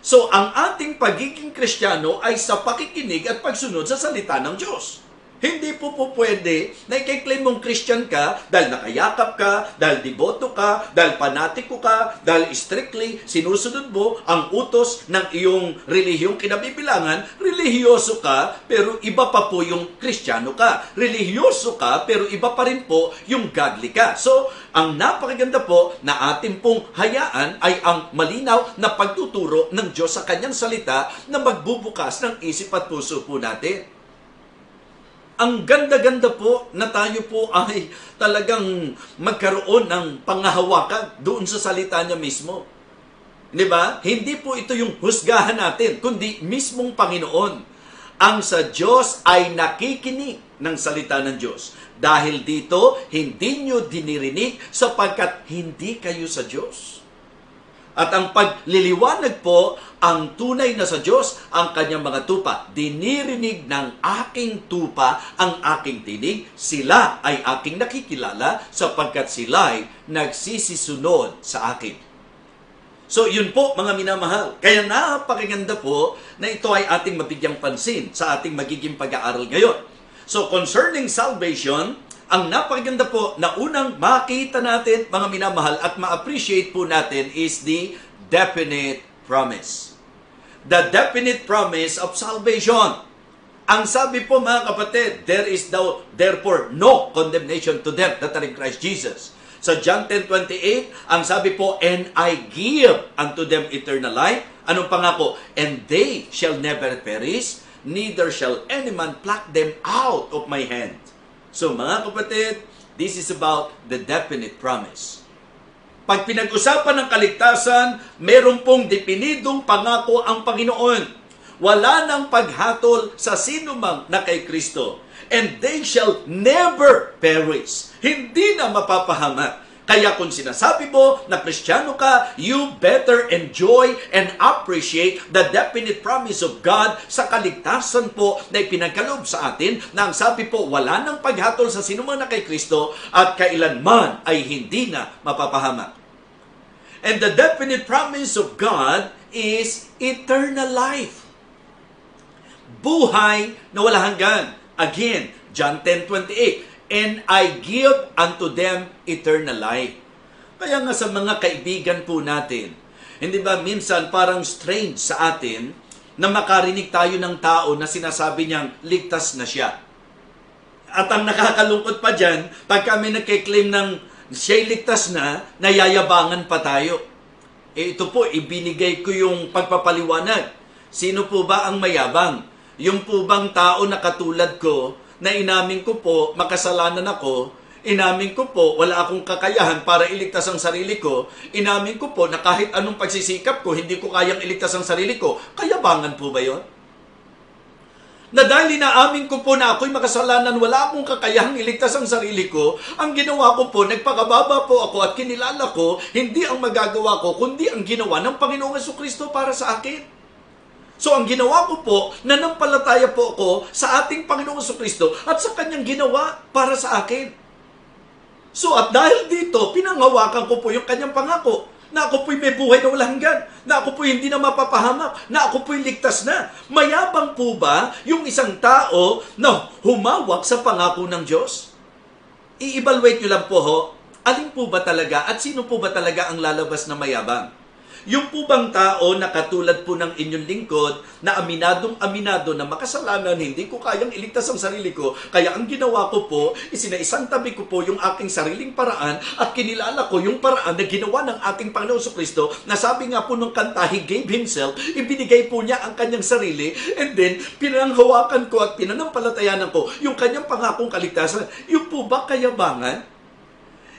So, ang ating pagiging Kristiyano ay sa pakikinig at pagsunod sa salita ng Diyos. Hindi po pwede na i-claim mong Christian ka dahil nakayakap ka, dahil deboto ka, dahil panatiko ka, dahil strictly sinusunod mo ang utos ng iyong relihiyong kinabibilangan. Relihiyoso ka, pero iba pa po yung Kristiyano ka. Relihiyoso ka, pero iba pa rin po yung godly ka. So, ang napakaganda po na ating pong hayaan ay ang malinaw na pagtuturo ng Diyos sa kanyang salita na magbubukas ng isip at puso po natin. Ang ganda-ganda po na tayo po ay talagang magkaroon ng pangahawakan doon sa salita niya mismo. Di ba? Hindi po ito yung husgahan natin, kundi mismong Panginoon. Ang sa Diyos ay nakikinig ng salita ng Diyos. Dahil dito, hindi nyo dinirinig sapagkat hindi kayo sa Diyos. At ang pagliliwanag po, ang tunay na sa Diyos, ang kanyang mga tupa. Dinirinig ng aking tupa ang aking tinig. Sila ay aking nakikilala sapagkat sila ay nagsisisunod sa akin. So yun po mga minamahal. Kaya napakaganda po na ito ay ating mabigyang pansin sa ating magiging pag-aaral ngayon. So concerning salvation, ang napakaganda po na unang makita natin, mga minamahal, at ma-appreciate po natin is the definite promise. The definite promise of salvation. Ang sabi po mga kapatid, there is therefore no condemnation to them that are in Christ Jesus. Sa John 10:28, ang sabi po, and I give unto them eternal life. Anong pangako? And they shall never perish, neither shall any man pluck them out of my hand. So mga kapatid, this is about the definite promise. Pag pinag-usapan ng kaligtasan, meron pong definidong pangako ang Panginoon. Wala nang paghatol sa sino mang na kay Kristo. And they shall never perish. Hindi na mapapahamak. Kaya kung sinasabi mo na Kristiyano ka, you better enjoy and appreciate the definite promise of God sa kaligtasan po na ipinagkaloob sa atin na ang sabi po, wala nang paghatol sa sinuman na kay Kristo at kailanman ay hindi na mapapahamak. And the definite promise of God is eternal life. Buhay na wala hanggan. Again, John 10:28. And I give unto them eternal life. Kaya nga sa mga kaibigan po natin, hindi ba minsan parang strange sa atin na makarinig tayo ng tao na sinasabi niyang ligtas na siya. At ang nakakalungkot pa dyan, pag kami nagkiklaim ng siya'y ligtas na, nayayabangan pa tayo. Ito po, ibinigay ko yung pagpapaliwanag. Sino po ba ang mayabang? Yung po bang tao na katulad ko, na inamin ko po, makasalanan ako, inamin ko po, wala akong kakayahan para iligtas ang sarili ko, inamin ko po na kahit anong pagsisikap ko, hindi ko kayang iligtas ang sarili ko, kayabangan po ba yun? Na dahil inaamin ko po na ako'y makasalanan, wala akong kakayahang iligtas ang sarili ko, ang ginawa ko po, nagpakababa po ako at kinilala ko, hindi ang magagawa ko, kundi ang ginawa ng Panginoong Jesucristo para sa akin. So, ang ginawa ko po, nanampalataya po ako sa ating Panginoong Jesucristo at sa kanyang ginawa para sa akin. So, at dahil dito, pinanghawakan ko po yung kanyang pangako na ako po'y may buhay na walang hanggan, na ako po'y hindi na mapapahamak, na ako po'y ligtas na. Mayabang po ba yung isang tao na humawak sa pangako ng Diyos? I-evaluate nyo lang po ho, alin po ba talaga at sino po ba talaga ang lalabas na mayabang? Yung po bang tao na katulad po ng inyong lingkod, na aminadong-aminado na makasalanan, hindi ko kayang iligtas ang sarili ko, kaya ang ginawa ko po, isinaisang tabi ko po yung aking sariling paraan at kinilala ko yung paraan na ginawa ng ating Panginoon Jesucristo, na sabi nga po nung kanta, He gave Himself, ibinigay po niya ang kanyang sarili, and then pinanghawakan ko at pinanampalatayanan ko yung kanyang pangakong kaligtasan. Yung po ba kayabangan?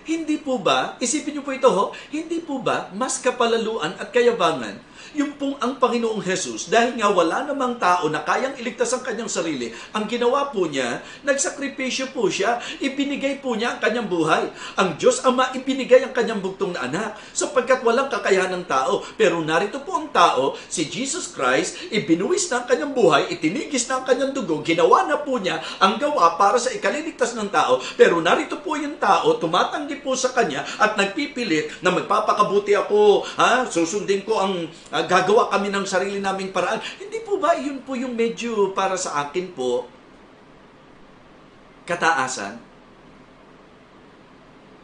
Hindi po ba, isipin niyo po ito hindi po ba mas kapalaluan at kayabangan yung pong ang Panginoong Jesus, dahil nga wala namang tao na kayang iligtas ang kanyang sarili, ang ginawa po niya, nagsakripisyo po siya, ibinigay po niya ang kanyang buhay. Ang Diyos Ama ibinigay ang kanyang bugtong na anak, sapagkat walang kakayahan ng tao. Pero narito po ang tao, si Jesus Christ, ibinuwis na ang kanyang buhay, itinigis na ang kanyang dugo, ginawa na po niya ang gawa para sa ikaliligtas ng tao. Pero narito po yung tao, tumatanggi po sa kanya at nagpipilit na magpapakabuti ako, susundin ko ang gagawa kami ng sarili naming paraan. Hindi po ba yun po yung medyo para sa akin po kataasan?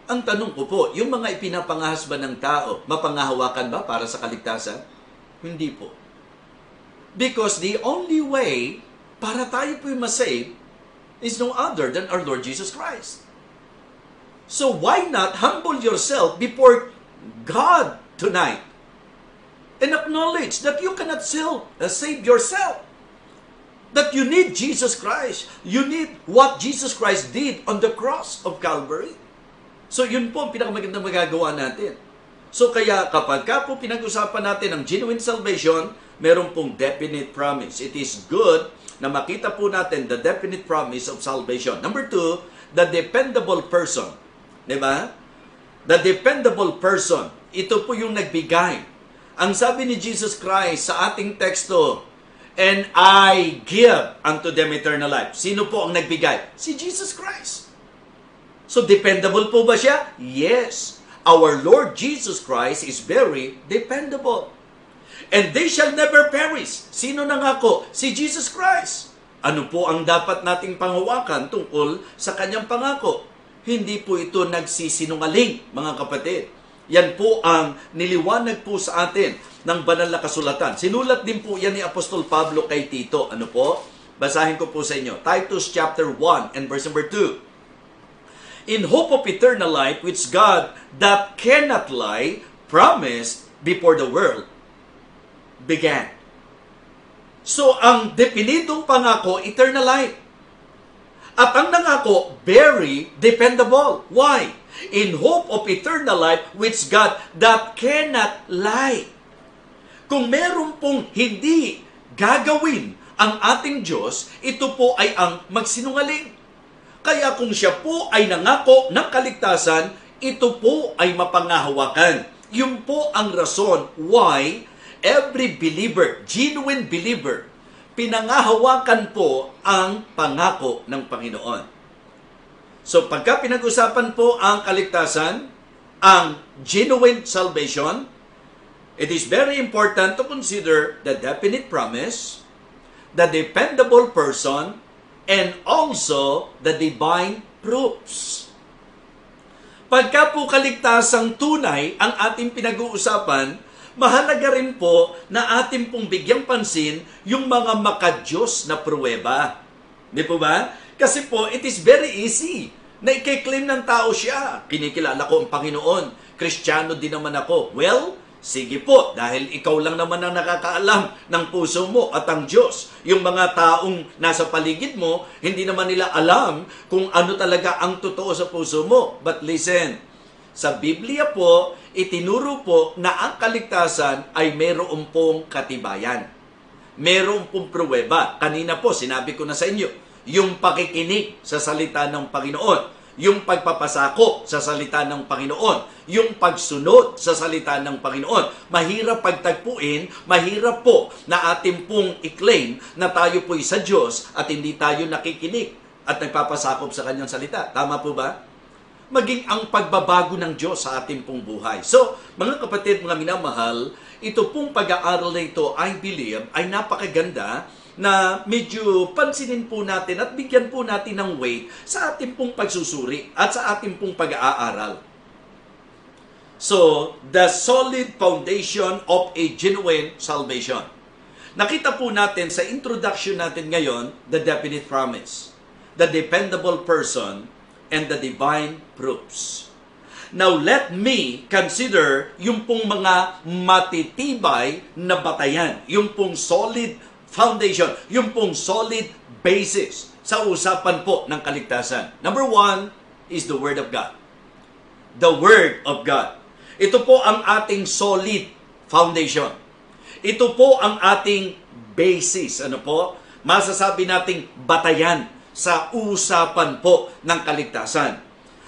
Ang tanong ko po, yung mga ipinapangahas ba ng tao, mapangahawakan ba para sa kaligtasan? Hindi po. Because the only way para tayo po masave is no other than our Lord Jesus Christ. So why not humble yourself before God tonight and acknowledge that you cannot save yourself? That you need Jesus Christ. You need what Jesus Christ did on the cross of Calvary. So yun po ang pinakamagandang magagawa natin. So kaya kapag po pinag-usapan natin ang genuine salvation, meron pong definite promise. It is good na makita po natin the definite promise of salvation. Number 2, the dependable person. Diba? The dependable person. Ito po yung nagbigay. Ang sabi ni Jesus Christ sa ating teksto, and I give unto them eternal life. Sino po ang nagbigay? Si Jesus Christ. So dependable po ba siya? Yes. Our Lord Jesus Christ is very dependable. And they shall never perish. Sino nangako? Si Jesus Christ. Ano po ang dapat nating panghawakan tungkol sa kanyang pangako? Hindi po ito nagsisinungaling, mga kapatid. Yan po ang niliwanag po sa atin ng banal na kasulatan. Sinulat din po yan ni Apostol Pablo kay Tito. Ano po? Basahin ko po sa inyo. Titus chapter 1 and verse number 2. In hope of eternal life, which God that cannot lie promised before the world began. So, ang definitong pangako, eternal life. At ang nangako, very dependable. Why? In hope of eternal life, which God that cannot lie. Kung meron pong hindi gagawin ang ating Diyos, ito po ay ang magsinungaling. Kaya kung siya po ay nangako ng kaligtasan, ito po ay mapangahawakan. Yun po ang rason why every believer, genuine believer, pinangahawakan po ang pangako ng Panginoon. So pagka pinag-usapan po ang kaligtasan, ang genuine salvation, it is very important to consider the definite promise, the dependable person, and also the divine proofs. Pagka po kaligtasang tunay ang ating pinag-uusapan, mahalaga rin po na ating pong bigyang pansin yung mga makadiyos na pruweba. Di po ba? Kasi po, it is very easy na i-claim ng tao siya. Kinikilala ko ang Panginoon. Kristiyano din naman ako. Well, sige po, dahil ikaw lang naman ang nakakaalam ng puso mo at ang Diyos. Yung mga taong nasa paligid mo, hindi naman nila alam kung ano talaga ang totoo sa puso mo. But listen, sa Biblia po, itinuro po na ang kaligtasan ay mayroon pong katibayan. Mayroon pong pruweba. Kanina po, sinabi ko na sa inyo, yung pakikinig sa salita ng Panginoon, yung pagpapasako sa salita ng Panginoon, yung pagsunod sa salita ng Panginoon. Mahirap pagtagpuin, mahirap po na ating pong i-claim na tayo po'y sa Diyos at hindi tayo nakikinig at nagpapasakop sa kanyang salita. Tama po ba? Maging ang pagbabago ng Diyos sa ating pong buhay. So, mga kapatid, mga minamahal, ito pong pag-aaral na ito, I believe, ay napakaganda na medyo pansinin po natin at bigyan po natin ng weight sa ating pong pagsusuri at sa ating pong pag-aaral. So, the solid foundation of a genuine salvation. Nakita po natin sa introduction natin ngayon, the definite promise, the dependable person, and the divine proofs. Now, let me consider yung pong mga matitibay na batayan, yung pong solid foundation, yung pong solid basis sa usapan po ng kaligtasan. Number 1 is the Word of God. The Word of God. Ito po ang ating solid foundation. Ito po ang ating basis. Ano po? Masasabi nating batayan sa usapan po ng kaligtasan.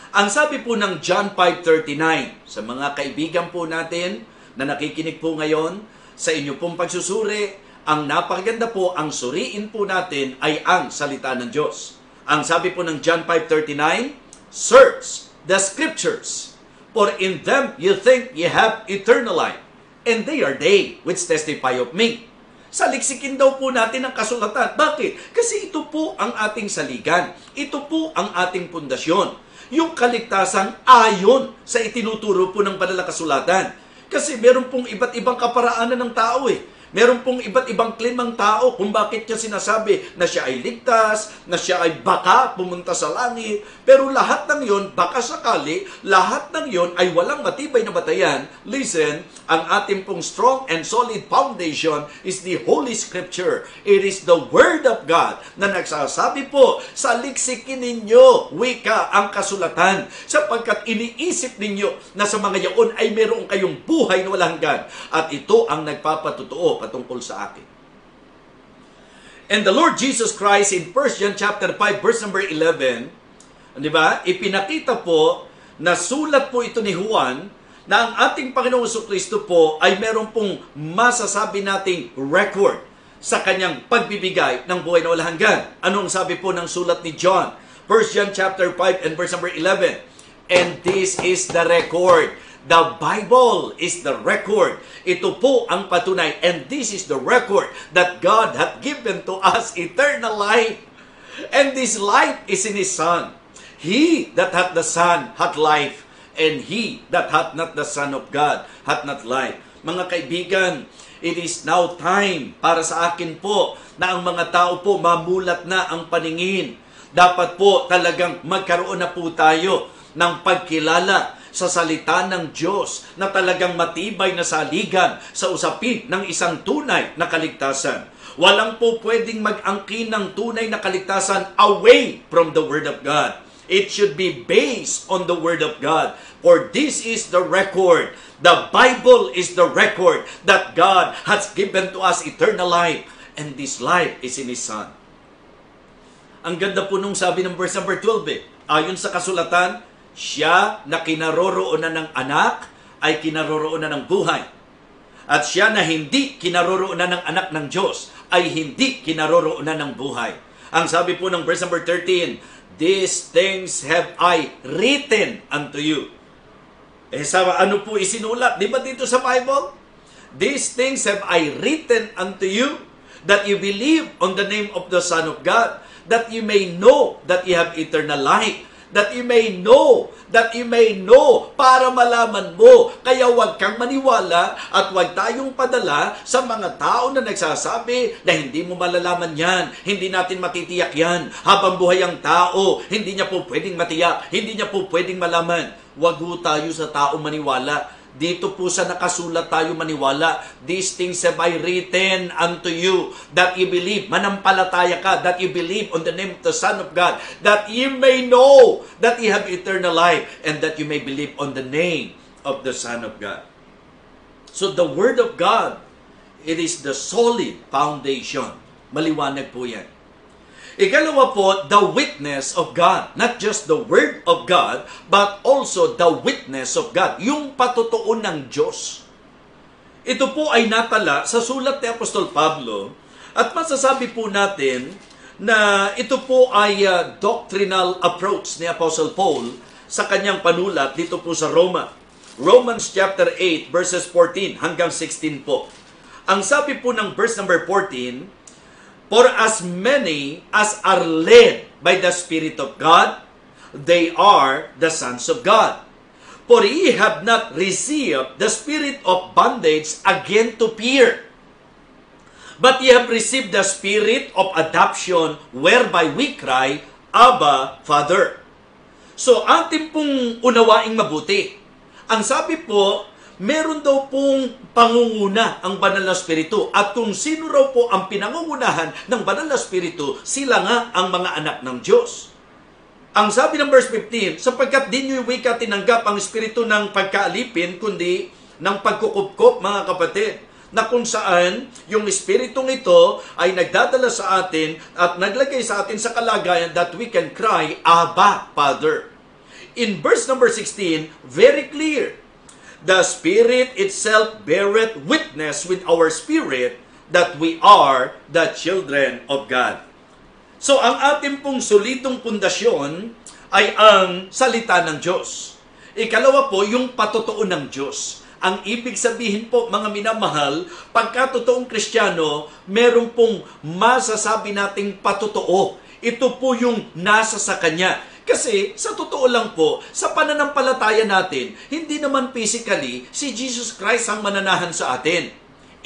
Ang sabi po ng John 5:39, sa mga kaibigan po natin na nakikinig po ngayon, sa inyo pong pagsusuri, ang napakaganda po, ang suriin po natin ay ang salita ng Diyos. Ang sabi po ng John 5:39, search the scriptures, for in them you think ye have eternal life, and they are they which testify of me. Saliksikin daw po natin ang kasulatan. Bakit? Kasi ito po ang ating saligan. Ito po ang ating pundasyon. Yung kaligtasan ayon sa itinuturo po ng banal na kasulatan. Kasi meron pong iba't ibang kaparaanan ng tao eh. Meron pong iba't ibang claim ng tao kung bakit niya sinasabi na siya ay ligtas, na siya ay baka pumunta sa langit. Pero lahat ng yon, baka sakali, lahat ng yon ay walang matibay na batayan. Listen, ang ating pong strong and solid foundation is the Holy Scripture. It is the Word of God na nagsasabi po, saliksikin ninyo, wika, ang kasulatan, sapagkat iniisip ninyo na sa mga yaon ay meron kayong buhay na walang hanggan. At ito ang nagpapatutuo patungkol sa akin. And the Lord Jesus Christ in 1 John chapter 5 verse number 11, di ba? Ipinakita po na sulat po ito ni Juan na ang ating Panginoong Jesucristo po ay meron pong masasabi nating record sa kanyang pagbibigay ng buhay na walang hanggan. Anong sabi po ng sulat ni John? 1 John chapter 5 and verse number 11. And this is the record. The Bible is the record. Ito po ang patunay. And this is the record that God hath given to us eternal life. And this life is in His Son. He that hath the Son hath life. And he that hath not the Son of God hath not life. Mga kaibigan, it is now time para sa akin po na ang mga tao po mamulat na ang paningin. Dapat po talagang magkaroon na po tayo ng pagkilala sa salita ng Diyos na talagang matibay na saligan sa usapin ng isang tunay na kaligtasan. Walang po pwedeng mag-angkin ng tunay na kaligtasan away from the Word of God. It should be based on the Word of God. For this is the record. The Bible is the record that God has given to us eternal life. And this life is in His Son. Ang ganda po nung sabi ng verse number 12 eh. Ayon sa kasulatan, siya na kinaroroonan ng anak ay kinaroroonan ng buhay. At siya na hindi kinaroroonan ng anak ng Diyos ay hindi kinaroroonan ng buhay. Ang sabi po ng verse number 13, these things have I written unto you. Ano po isinulat? Di ba dito sa Bible? These things have I written unto you, that you believe on the name of the Son of God, that you may know that you have eternal life. That you may know, para malaman mo. Kaya huwag kang maniwala at huwag tayong padala sa mga tao na nagsasabi na hindi mo malalaman yan, hindi natin matitiyak yan. Habang buhay ang tao, hindi niya po pwedeng matiyak, hindi niya po pwedeng malaman. Huwag ho tayo sa tao maniwala. Dito po sa nakasulat tayo maniwala. These things have I written unto you, that you believe, manampalataya ka, that you believe on the name of the Son of God, that you may know that you have eternal life, and that you may believe on the name of the Son of God. So the Word of God, it is the solid foundation. Maliwanag po yan. Ikalawa po, the witness of God. Not just the Word of God, but also the witness of God. Yung patutuo ng Diyos. Ito po ay natala sa sulat ni Apostol Pablo. At masasabi po natin na ito po ay doctrinal approach ni Apostle Paul sa kanyang panulat dito po sa Roma. Romans chapter 8 verses 14 hanggang 16 po. Ang sabi po ng verse number 14, for as many as are led by the Spirit of God, they are the sons of God. For ye have not received the spirit of bondage again to fear, but ye have received the spirit of adoption, whereby we cry, Abba, Father. So, atin pong unawaing mabuti. Ang sabi po, meron daw pong pangunguna ang Banal na Espiritu. At kung sino raw po ang pinangungunahan ng Banal na Espiritu, sila nga ang mga anak ng Diyos. Ang sabi ng verse 15, sapagkat di nyo wika tinanggap ang Espiritu ng pagkaalipin, kundi ng pagkukupkop, mga kapatid, na kung saan yung Espiritong ito ay nagdadala sa atin at naglagay sa atin sa kalagayan that we can cry, Abba, Father. In verse number 16, very clear, the Spirit itself beareth witness with our spirit that we are the children of God. So, ang ating pong solidong pundasyon ay ang salita ng Diyos. Ikalawa po, yung patotoo ng Diyos. Ang ibig sabihin po, mga minamahal, pagka totoong Kristiyano, meron pong masasabi nating patotoo. Ito po yung nasa sa Kanya. Kasi, sa totoo lang po, sa pananampalataya natin, hindi naman physically, si Jesus Christ ang mananahan sa atin.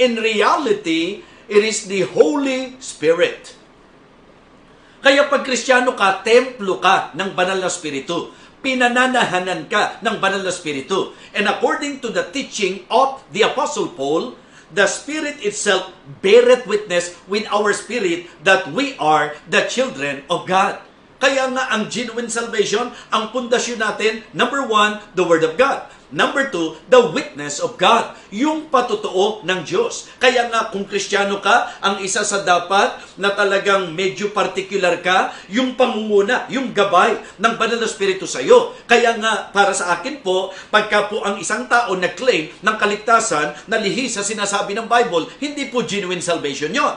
In reality, it is the Holy Spirit. Kaya pag Kristiyano ka, templo ka ng Banal na Espiritu. Pinananahanan ka ng Banal na Espiritu. And according to the teaching of the Apostle Paul, the Spirit itself beareth witness with our spirit that we are the children of God. Kaya nga ang genuine salvation, ang pundasyon natin, number 1, the Word of God. Number 2, the witness of God. Yung patotoo ng Diyos. Kaya nga kung Kristiyano ka, ang isa sa dapat na talagang medyo particular ka, yung pangunguna, yung gabay ng Banal na Espiritu sa iyo. Kaya nga para sa akin po, pagka po ang isang tao nag-claim ng kaligtasan na lihis sa sinasabi ng Bible, hindi po genuine salvation yon.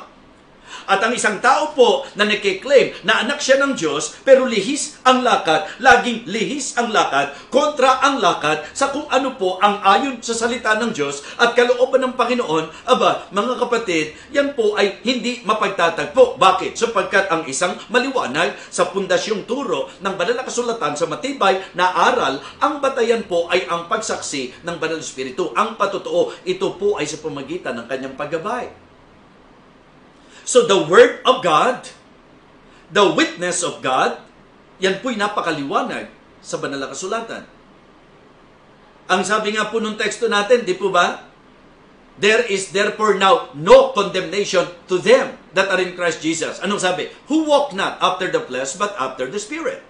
At ang isang tao po na nagkiklaim na anak siya ng Diyos, pero lihis ang lakad, laging lihis ang lakad, kontra ang lakad sa kung ano po ang ayon sa salita ng Diyos at kalooban ng Panginoon, aba, mga kapatid, yan po ay hindi mapagtatagpo. Bakit? Sapagkat ang isang maliwanag sa pundasyong turo ng Banal na Kasulatan sa matibay na aral, ang batayan po ay ang pagsaksi ng Banal na Espiritu. Ang patotoo, ito po ay sa pamagitan ng kanyang paggabay. So the Word of God, the witness of God, yan po'y napakaliwanag sa Banal na Kasulatan. Ang sabi nga po nung teksto natin, di po ba? There is therefore now no condemnation to them that are in Christ Jesus. Anong sabi? Who walk not after the flesh, but after the Spirit.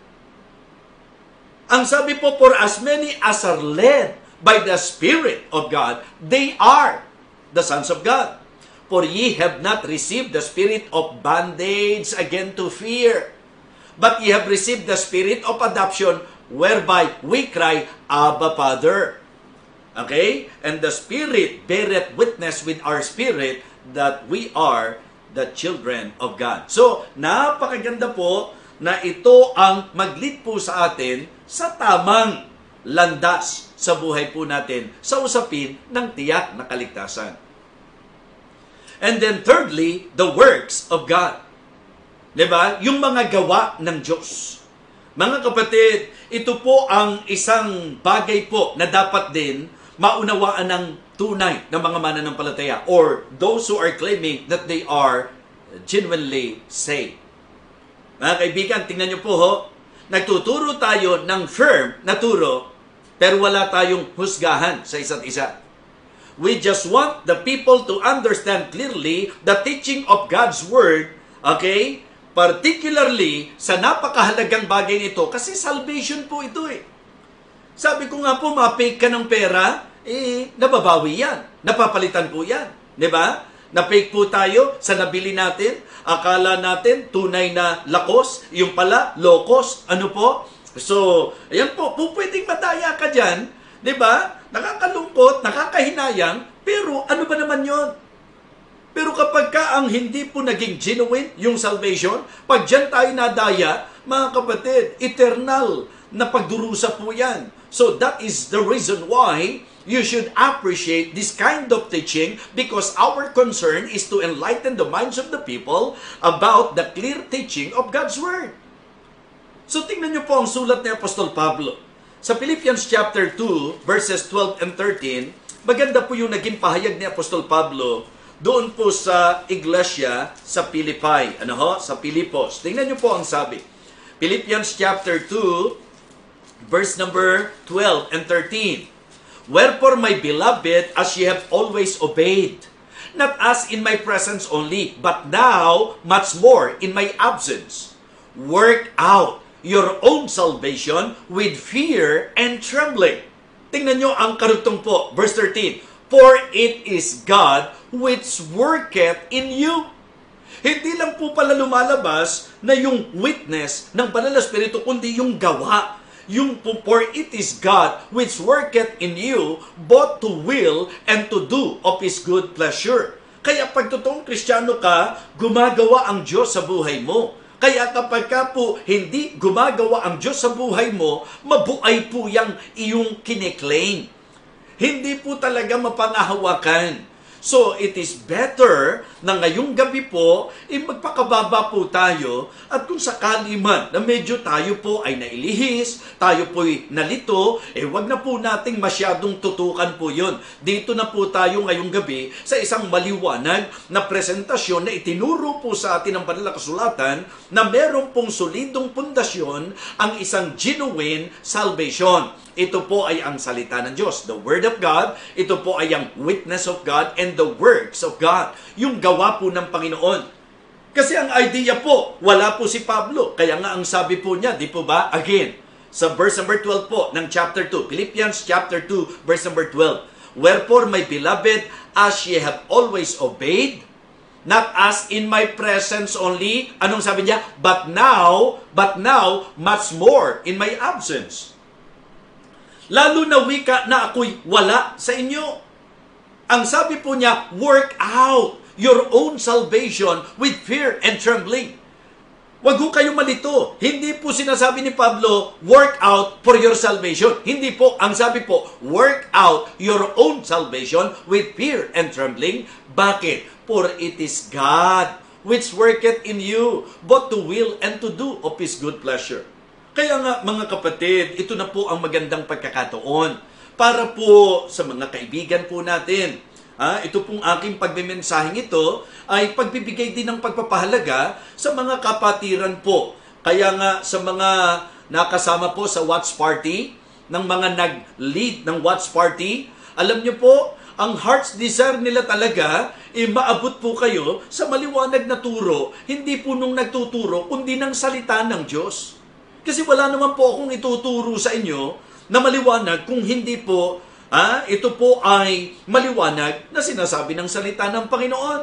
Ang sabi po, for as many as are led by the Spirit of God, they are the sons of God. For ye have not received the spirit of bondage again to fear, but ye have received the spirit of adoption, whereby we cry, Abba, Father. Okay? And the Spirit beareth witness with our spirit that we are the children of God. So, napakaganda po na ito ang mag-lead po sa atin sa tamang landas sa buhay po natin sa usapin ng tiyak na kaligtasan. And then thirdly, the works of God. Diba? Yung mga gawa ng Diyos. Mga kapatid, ito po ang isang bagay po na dapat din maunawaan ng tunay ng mga mananampalataya or those who are claiming that they are genuinely saved. Mga kaibigan, tingnan niyo po ho, nagtuturo tayo ng firm na turo pero wala tayong husgahan sa isa't isa. We just want the people to understand clearly the teaching of God's Word, okay? Particularly sa napakahalagang bagay nito kasi salvation po ito eh. Sabi ko nga po, ma-fake ka ng pera, nababawi yan. Napapalitan po yan. Diba? Na-fake po tayo sa nabili natin. Akala natin tunay na lakos, yung pala, lokos. Ano po? So, ayan po, pwedeng madaya ka dyan. Diba? Nakakalungkot, nakakahinayang, pero ano ba naman yon? Pero kapag ka ang hindi po naging genuine yung salvation, pag dyan tayo nadaya, mga kapatid, eternal na pagdurusa po yan. So that is the reason why you should appreciate this kind of teaching because our concern is to enlighten the minds of the people about the clear teaching of God's Word. So tingnan niyo po ang sulat ni Apostol Pablo Sa Philippians chapter 2, verses 12 and 13, maganda po yung naging pahayag ni Apostol Pablo doon po sa iglesia sa Philippi. Sa Pilipos. Tingnan niyo po ang sabi. Philippians chapter 2, verse number 12 and 13. Wherefore, my beloved, as ye have always obeyed, not as in my presence only, but now much more in my absence, work out your own salvation with fear and trembling. Tingnan nyo ang karugtong po, verse 13. For it is God which worketh in you. Hindi lang po pala lumalabas na yung witness ng Banal na Espiritu, kundi yung gawa. Yung for it is God which worketh in you both to will and to do of His good pleasure. Kaya pag totoong Kristiyano ka, gumagawa ang Diyos sa buhay mo. Kaya kapag ka po hindi gumagawa ang Diyos sa buhay mo, mabuay po yung iyong kiniklaim. Hindi po talaga mapangahawakan. So, it is better na ngayong gabi po, magpakababa po tayo at kung sakali man na medyo tayo po ay nailihis, tayo po'y nalito, wag na po nating masyadong tutukan po yun. Dito na po tayo ngayong gabi sa isang maliwanag na presentasyon na itinuro po sa atin ng Banal na Kasulatan na meron pong solidong pundasyon ang isang genuine salvation. Ito po ay ang salita ng Diyos, the Word of God. Ito po ay ang witness of God and the works of God. Yung gawa po ng Panginoon. Kasi ang idea po, wala po si Pablo. Kaya nga ang sabi po niya, di po ba? Again, sa verse number 12 po ng chapter 2, Philippians chapter 2, verse number 12. Wherefore, my beloved, as ye have always obeyed, not as in my presence only, anong sabi niya? But now, much more in my absence. Lalo na wika na ako'y wala sa inyo. Ang sabi po niya, work out your own salvation with fear and trembling. Wag ho kayo malito. Hindi po sinasabi ni Pablo, work out for your salvation. Hindi po. Ang sabi po, work out your own salvation with fear and trembling. Bakit? For it is God which worketh in you, both to will and to do of His good pleasure. Kaya nga mga kapatid, ito na po ang magandang pagkakataon para po sa mga kaibigan po natin. Ito pong aking pagmimensaheng ito ay pagbibigay din ng pagpapahalaga sa mga kapatiran po. Kaya nga sa mga nakasama po sa watch party, ng mga nag-lead ng watch party, alam niyo po, ang heart's desire nila talaga, maabot po kayo sa maliwanag na turo, hindi po nung nagtuturo, kundi ng salita ng Diyos. Kasi wala naman po akong ituturo sa inyo na maliwanag kung hindi po, ito po ay maliwanag na sinasabi ng salita ng Panginoon.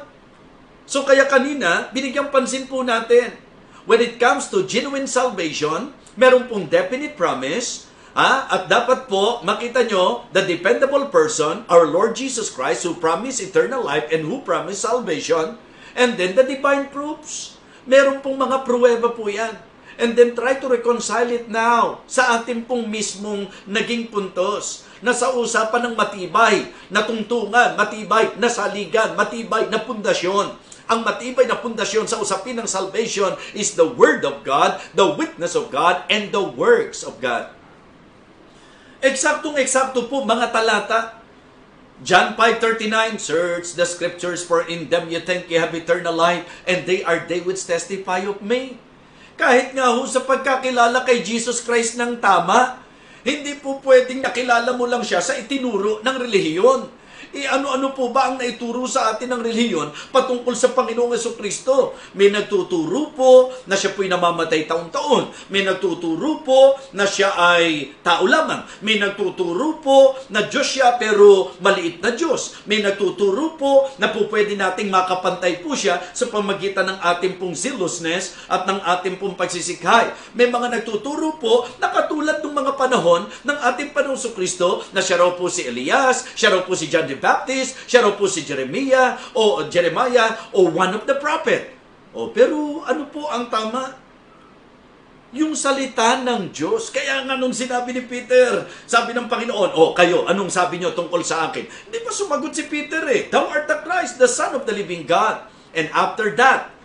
So kaya kanina, binigyang pansin po natin, when it comes to genuine salvation, meron pong definite promise, at dapat po makita nyo, the dependable person, our Lord Jesus Christ, who promised eternal life and who promised salvation, and then the divine proofs. Meron pong mga pruweba po yan. And then try to reconcile it now sa ating pong mismong naging puntos na sa usapan ng matibay na tungtungan, matibay na saligan, matibay na pundasyon. Ang matibay na pundasyon sa usapin ng salvation is the Word of God, the witness of God, and the works of God. Eksaktong-eksakto po mga talata. John 5:39, search the scriptures for in them you think you have eternal life, and they are they which testify of me. Kahit nga ho sa pagkakilala kay Jesus Christ ng tama, hindi po pwedeng nakilala mo lang siya sa itinuro ng relihiyon. Ano-ano po ba ang naituro sa atin ng relihiyon patungkol sa Panginoong Jesucristo? May nagtuturo po na siya po'y namamatay taon-taon. May nagtuturo po na siya ay tao lamang. May nagtuturo po na Diyos siya pero maliit na Diyos. May nagtuturo po na po pwede nating makapantay po siya sa pamagitan ng ating pong zealousness at ng ating pong pagsisikhay. May mga nagtuturo po na katulad ng mga panahon ng ating Panginoong Jesucristo na siya raw po si Elias, siya raw po si John the Baptist, siya raw po si Jeremiah o one of the prophet. Pero ano po ang tama? Yung salita ng Diyos. Kaya nga nung sinabi ni Peter, sabi ng Panginoon, kayo, anong sabi niyo tungkol sa akin? Hindi pa sumagot si Peter Thou art the Christ, the Son of the living God. And after that,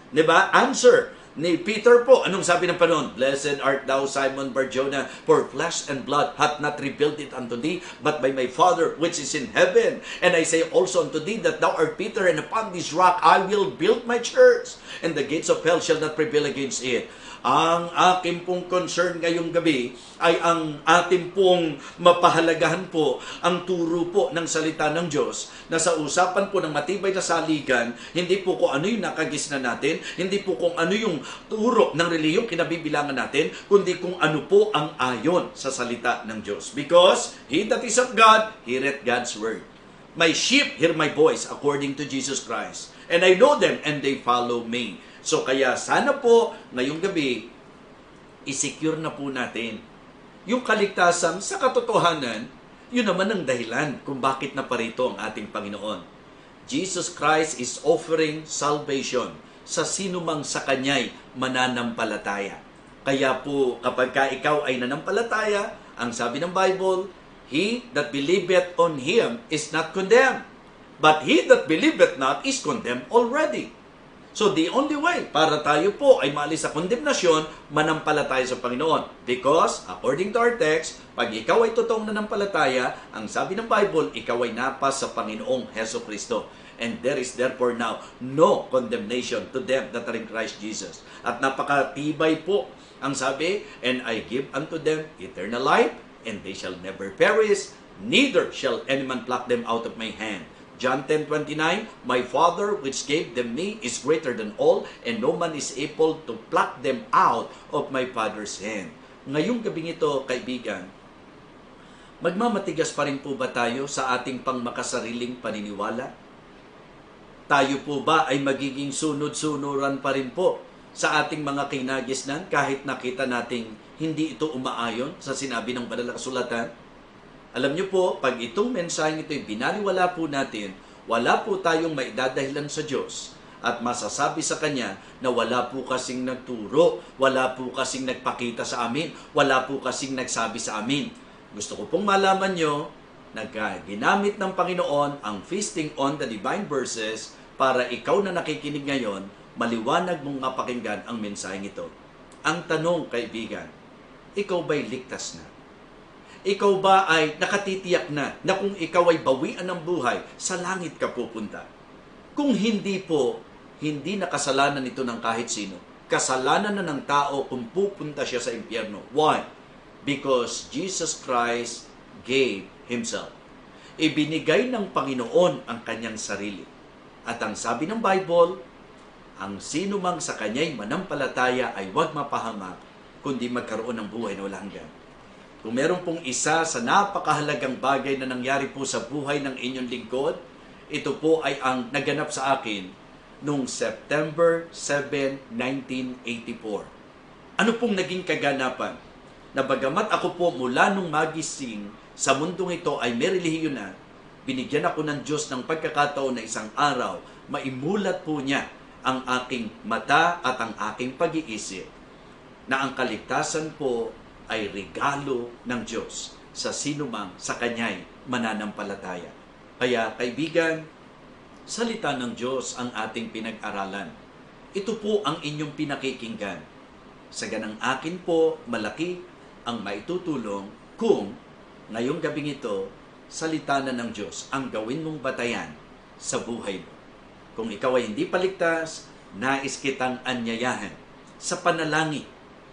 answer, ni Peter po, anong sabi ng Panginoon? Blessed art thou, Simon Bar-Jonah, for flesh and blood hath not revealed it unto thee, but by my Father which is in heaven. And I say also unto thee that thou art Peter, and upon this rock I will build my church, and the gates of hell shall not prevail against it. Ang aking pong concern ngayong gabi ay ang ating pong mapahalagahan po ang turo po ng salita ng Diyos na sa usapan po ng matibay na saligan, hindi po kung ano yung nakagisna natin, hindi po kung ano yung turo ng reliyong kinabibilangan natin, kundi kung ano po ang ayon sa salita ng Diyos. Because he that is of God, heareth God's word. My sheep hear my voice according to Jesus Christ. And I know them and they follow me. So kaya sana po ngayong gabi, isecure na po natin yung kaligtasan sa katotohanan. Yun naman ang dahilan kung bakit naparito ang ating Panginoon. Jesus Christ is offering salvation sa sino mang sa Kanya'y mananampalataya. Kaya po kapag ka ikaw ay nanampalataya, ang sabi ng Bible, he that believeth on Him is not condemned, but he that believeth not is condemned already. So the only way para tayo po ay maalis sa kondemnasyon, manampalataya sa Panginoon. Because, according to our text, pag ikaw ay totoong nanampalataya, ang sabi ng Bible, ikaw ay napas sa Panginoong Heso Kristo. And there is therefore now no condemnation to them that are in Christ Jesus. At napakatibay po ang sabi, and I give unto them eternal life, and they shall never perish, neither shall any man pluck them out of my hand. John 10:29, my Father which gave them me is greater than all, and no man is able to pluck them out of my Father's hand. Ngayong gabing ito, kaibigan, magmamatigas pa rin po ba tayo sa ating pangmakasariling paniniwala? Tayo po ba ay magiging sunod-sunuran pa rin po sa ating mga kinagisnan kahit nakita nating hindi ito umaayon sa sinabi ng banal na kasulatan? Alam niyo po, pag itong mensaheng ito ay binaliwala po natin, wala po tayong maidadahilan sa Diyos at masasabi sa Kanya na wala po kasing nagturo, wala po kasing nagpakita sa amin, wala po kasing nagsabi sa amin. Gusto ko pong malaman nyo na ginamit ng Panginoon ang feasting on the divine verses para ikaw na nakikinig ngayon, maliwanag mong mapakinggan ang mensaheng ito. Ang tanong, kaibigan, ikaw ba'y ligtas na? Ikaw ba ay nakatitiyak na kung ikaw ay bawian ng buhay, sa langit ka pupunta? Kung hindi po, hindi nakasalanan ito ng kahit sino. Kasalanan na ng tao kung pupunta siya sa impyerno. Why? Because Jesus Christ gave Himself. Ibinigay ng Panginoon ang Kanyang sarili. At ang sabi ng Bible, ang sino mang sa Kanya'y manampalataya ay huwag mapahamak, kundi magkaroon ng buhay na walang hanggan. Kung meron pong isa sa napakahalagang bagay na nangyari po sa buhay ng inyong lingkod, ito po ay ang naganap sa akin noong September 7, 1984. Ano pong naging kaganapan? Na bagamat ako po mula nung magising sa mundong ito ay may relihiyon na, binigyan ako ng Diyos ng pagkakataon na isang araw, maimulat po niya ang aking mata at ang aking pag-iisip na ang kaligtasan po ay regalo ng Diyos sa sinumang sa Kanya'y mananampalataya. Kaya kaibigan, salita ng Diyos ang ating pinag-aralan. Ito po ang inyong pinakikinggan. Sa ganang akin po, malaki ang maitutulong kung ngayong gabing ito, salita na ng Diyos ang gawin mong batayan sa buhay mo. Kung ikaw ay hindi paligtas, nais kitang anyayahan sa panalangin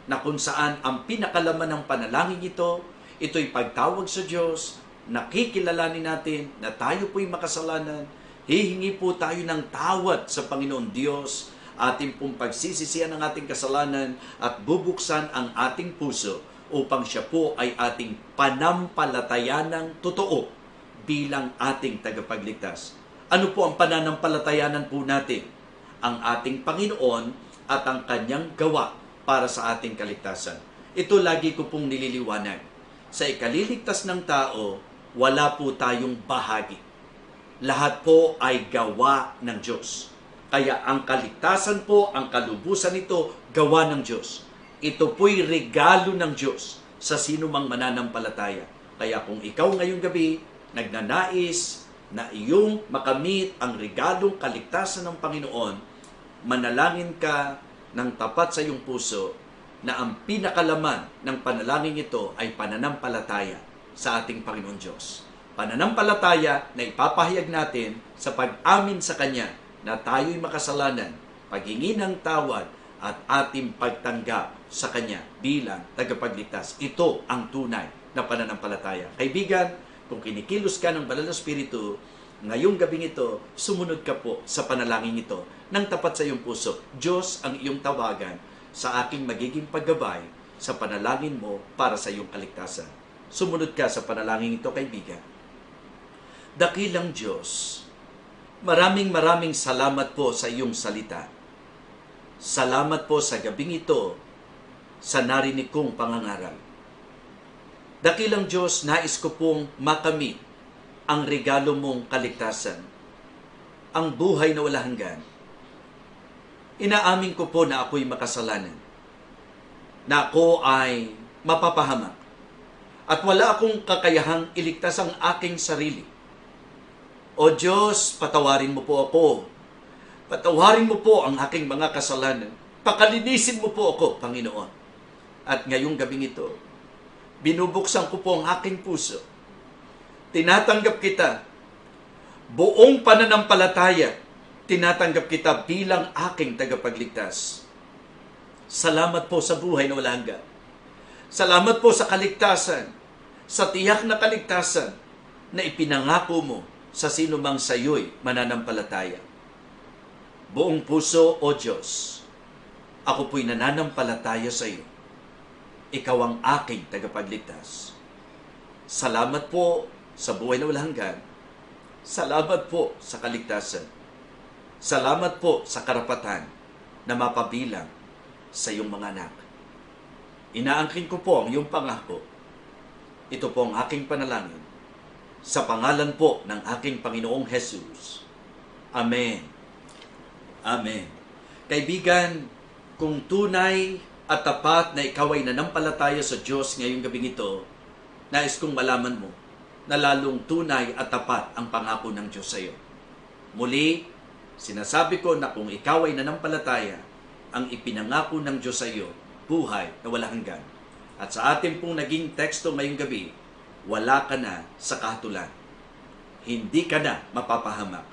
na kung saan ang pinakalaman ng panalangin ito, ito'y pagtawag sa Diyos, nakikilalanin natin na tayo po'y makasalanan, hihingi po tayo ng tawad sa Panginoon Diyos, ating pong pagsisisihan ng ating kasalanan at bubuksan ang ating puso upang siya po ay ating panampalatayanang totoo bilang ating tagapagligtas. Ano po ang pananampalatayanan po natin? Ang ating Panginoon at ang Kanyang gawa para sa ating kaligtasan. Ito lagi ko pong nililiwanag. Sa ikaliligtas ng tao, wala po tayong bahagi. Lahat po ay gawa ng Diyos. Kaya ang kaligtasan po, ang kalubusan nito, gawa ng Diyos. Ito po'y regalo ng Diyos sa sino mang mananampalataya. Kaya kung ikaw ngayong gabi, nagnanais na iyong makamit ang regalong kaligtasan ng Panginoon, manalangin ka ng tapat sa iyong puso na ang pinakalaman ng panalangin ito ay pananampalataya sa ating Panginoon Diyos. Pananampalataya na ipapahayag natin sa pag-amin sa Kanya na tayo'y makasalanan, paghingi ng tawad at ating pagtanggap sa Kanya bilang tagapagligtas. Ito ang tunay na pananampalataya. Kaibigan, kung kinikilos ka ng Banal na Espiritu, ngayong gabing ito, sumunod ka po sa panalangin ito ng tapat sa iyong puso. Diyos ang iyong tawagan sa aking magiging paggabay sa panalangin mo para sa iyong kaligtasan. Sumunod ka sa panalangin ito, kaibigan. Dakilang Diyos, maraming salamat po sa iyong salita. Salamat po sa gabing ito sa narinig kong pangangaral. Dakilang Diyos, nais ko pong makamit ang regalo mong kaligtasan, ang buhay na walang hanggan. Inaamin ko po na ako'y makasalanan, na ako ay mapapahamak, at wala akong kakayahang iligtas ang aking sarili. O Diyos, patawarin mo po ako. Patawarin mo po ang aking mga kasalanan. Pakalinisin mo po ako, Panginoon. At ngayong gabing ito, binubuksan ko po ang aking puso. Tinatanggap kita. Buong pananampalataya, tinatanggap kita bilang aking tagapagligtas. Salamat po sa buhay na walang hanggan. Salamat po sa kaligtasan, sa tiyak na kaligtasan na ipinangako mo sa sino mang sayo'y mananampalataya. Buong puso, O Diyos, ako po'y nananampalataya sa iyo. Ikaw ang aking tagapagligtas. Salamat po sa buhay na walang hanggan. Salamat po sa kaligtasan. Salamat po sa karapatan na mapabilang sa iyong mga anak. Inaangkin ko po ang iyong pangako. Ito po ang aking panalangin. Sa pangalan po ng aking Panginoong Jesus. Amen. Amen. Kaibigan, kung tunay at tapat na ikaw ay nanampalataya sa Diyos ngayong gabing ito, nais kong malaman mo na lalong tunay at tapat ang pangako ng Diyos sa iyo. Muli, sinasabi ko na kung ikaw ay nanampalataya, ang ipinangako ng Diyos sa iyo, buhay na walang hanggan. At sa ating pong naging teksto ngayong gabi, wala ka na sa kahatulan. Hindi ka na mapapahamak.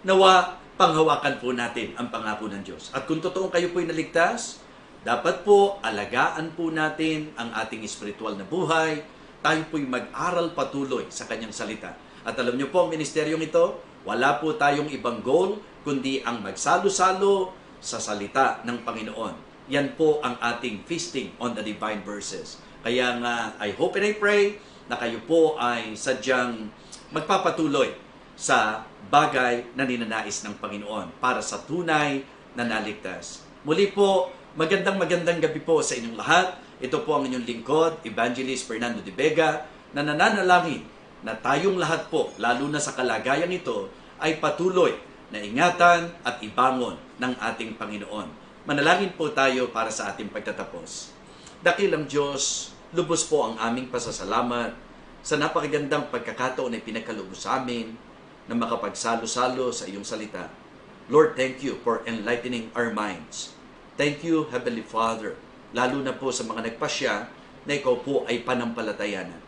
Nawa, panghawakan po natin ang pangako ng Diyos. At kung totoong kayo po'y naligtas, dapat po alagaan po natin ang ating espiritual na buhay. Tayo po'y mag-aral patuloy sa kanyang salita. At alam niyo po, ang ministeryong ito, wala po tayong ibang goal, kundi ang magsalo-salo sa salita ng Panginoon. Yan po ang ating feasting on the divine verses. Kaya nga, I hope and I pray na kayo po ay sadyang magpapatuloy sa bagay na ninanais ng Panginoon para sa tunay na naligtas. Muli po, magandang gabi po sa inyong lahat. Ito po ang inyong lingkod, Evangelist Fernando de Vega, na nananalangin na tayong lahat po, lalo na sa kalagayan ito, ay patuloy na ingatan at ibangon ng ating Panginoon. Manalangin po tayo para sa ating pagtatapos. Dakilang Diyos, lubos po ang aming pasasalamat sa napakagandang pagkakataon na pinagkaloob sa amin na makapagsalo-salo sa iyong salita. Lord, thank you for enlightening our minds. Thank you, Heavenly Father, lalo na po sa mga nagpasya na ikaw po ay panampalatayanan.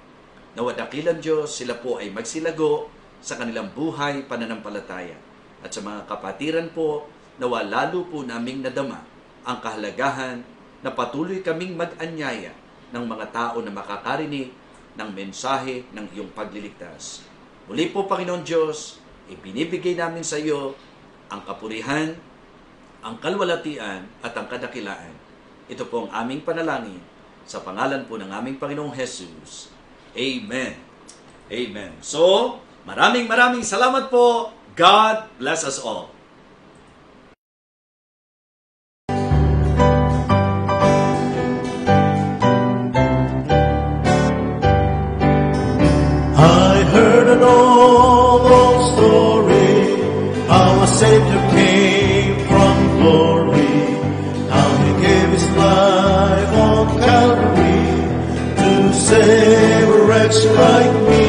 Nawa dakilang Diyos, sila po ay magsilago sa kanilang buhay pananampalataya. At sa mga kapatiran po, nawa lalo po naming nadama ang kahalagahan na patuloy kaming mag-anyaya ng mga tao na makakarinig ng mensahe ng iyong pagliligtas. Muli po, Panginoon Diyos, ibinibigay namin sa iyo ang kapurihan, ang kalwalatian at ang kadakilaan. Ito po ang aming panalangin sa pangalan po ng aming Panginoong Jesus. Amen. Amen. So, maraming salamat po. God bless us all. I heard an old story, how a Savior came from glory, how He gave His life on Calvary to save a wretch like me.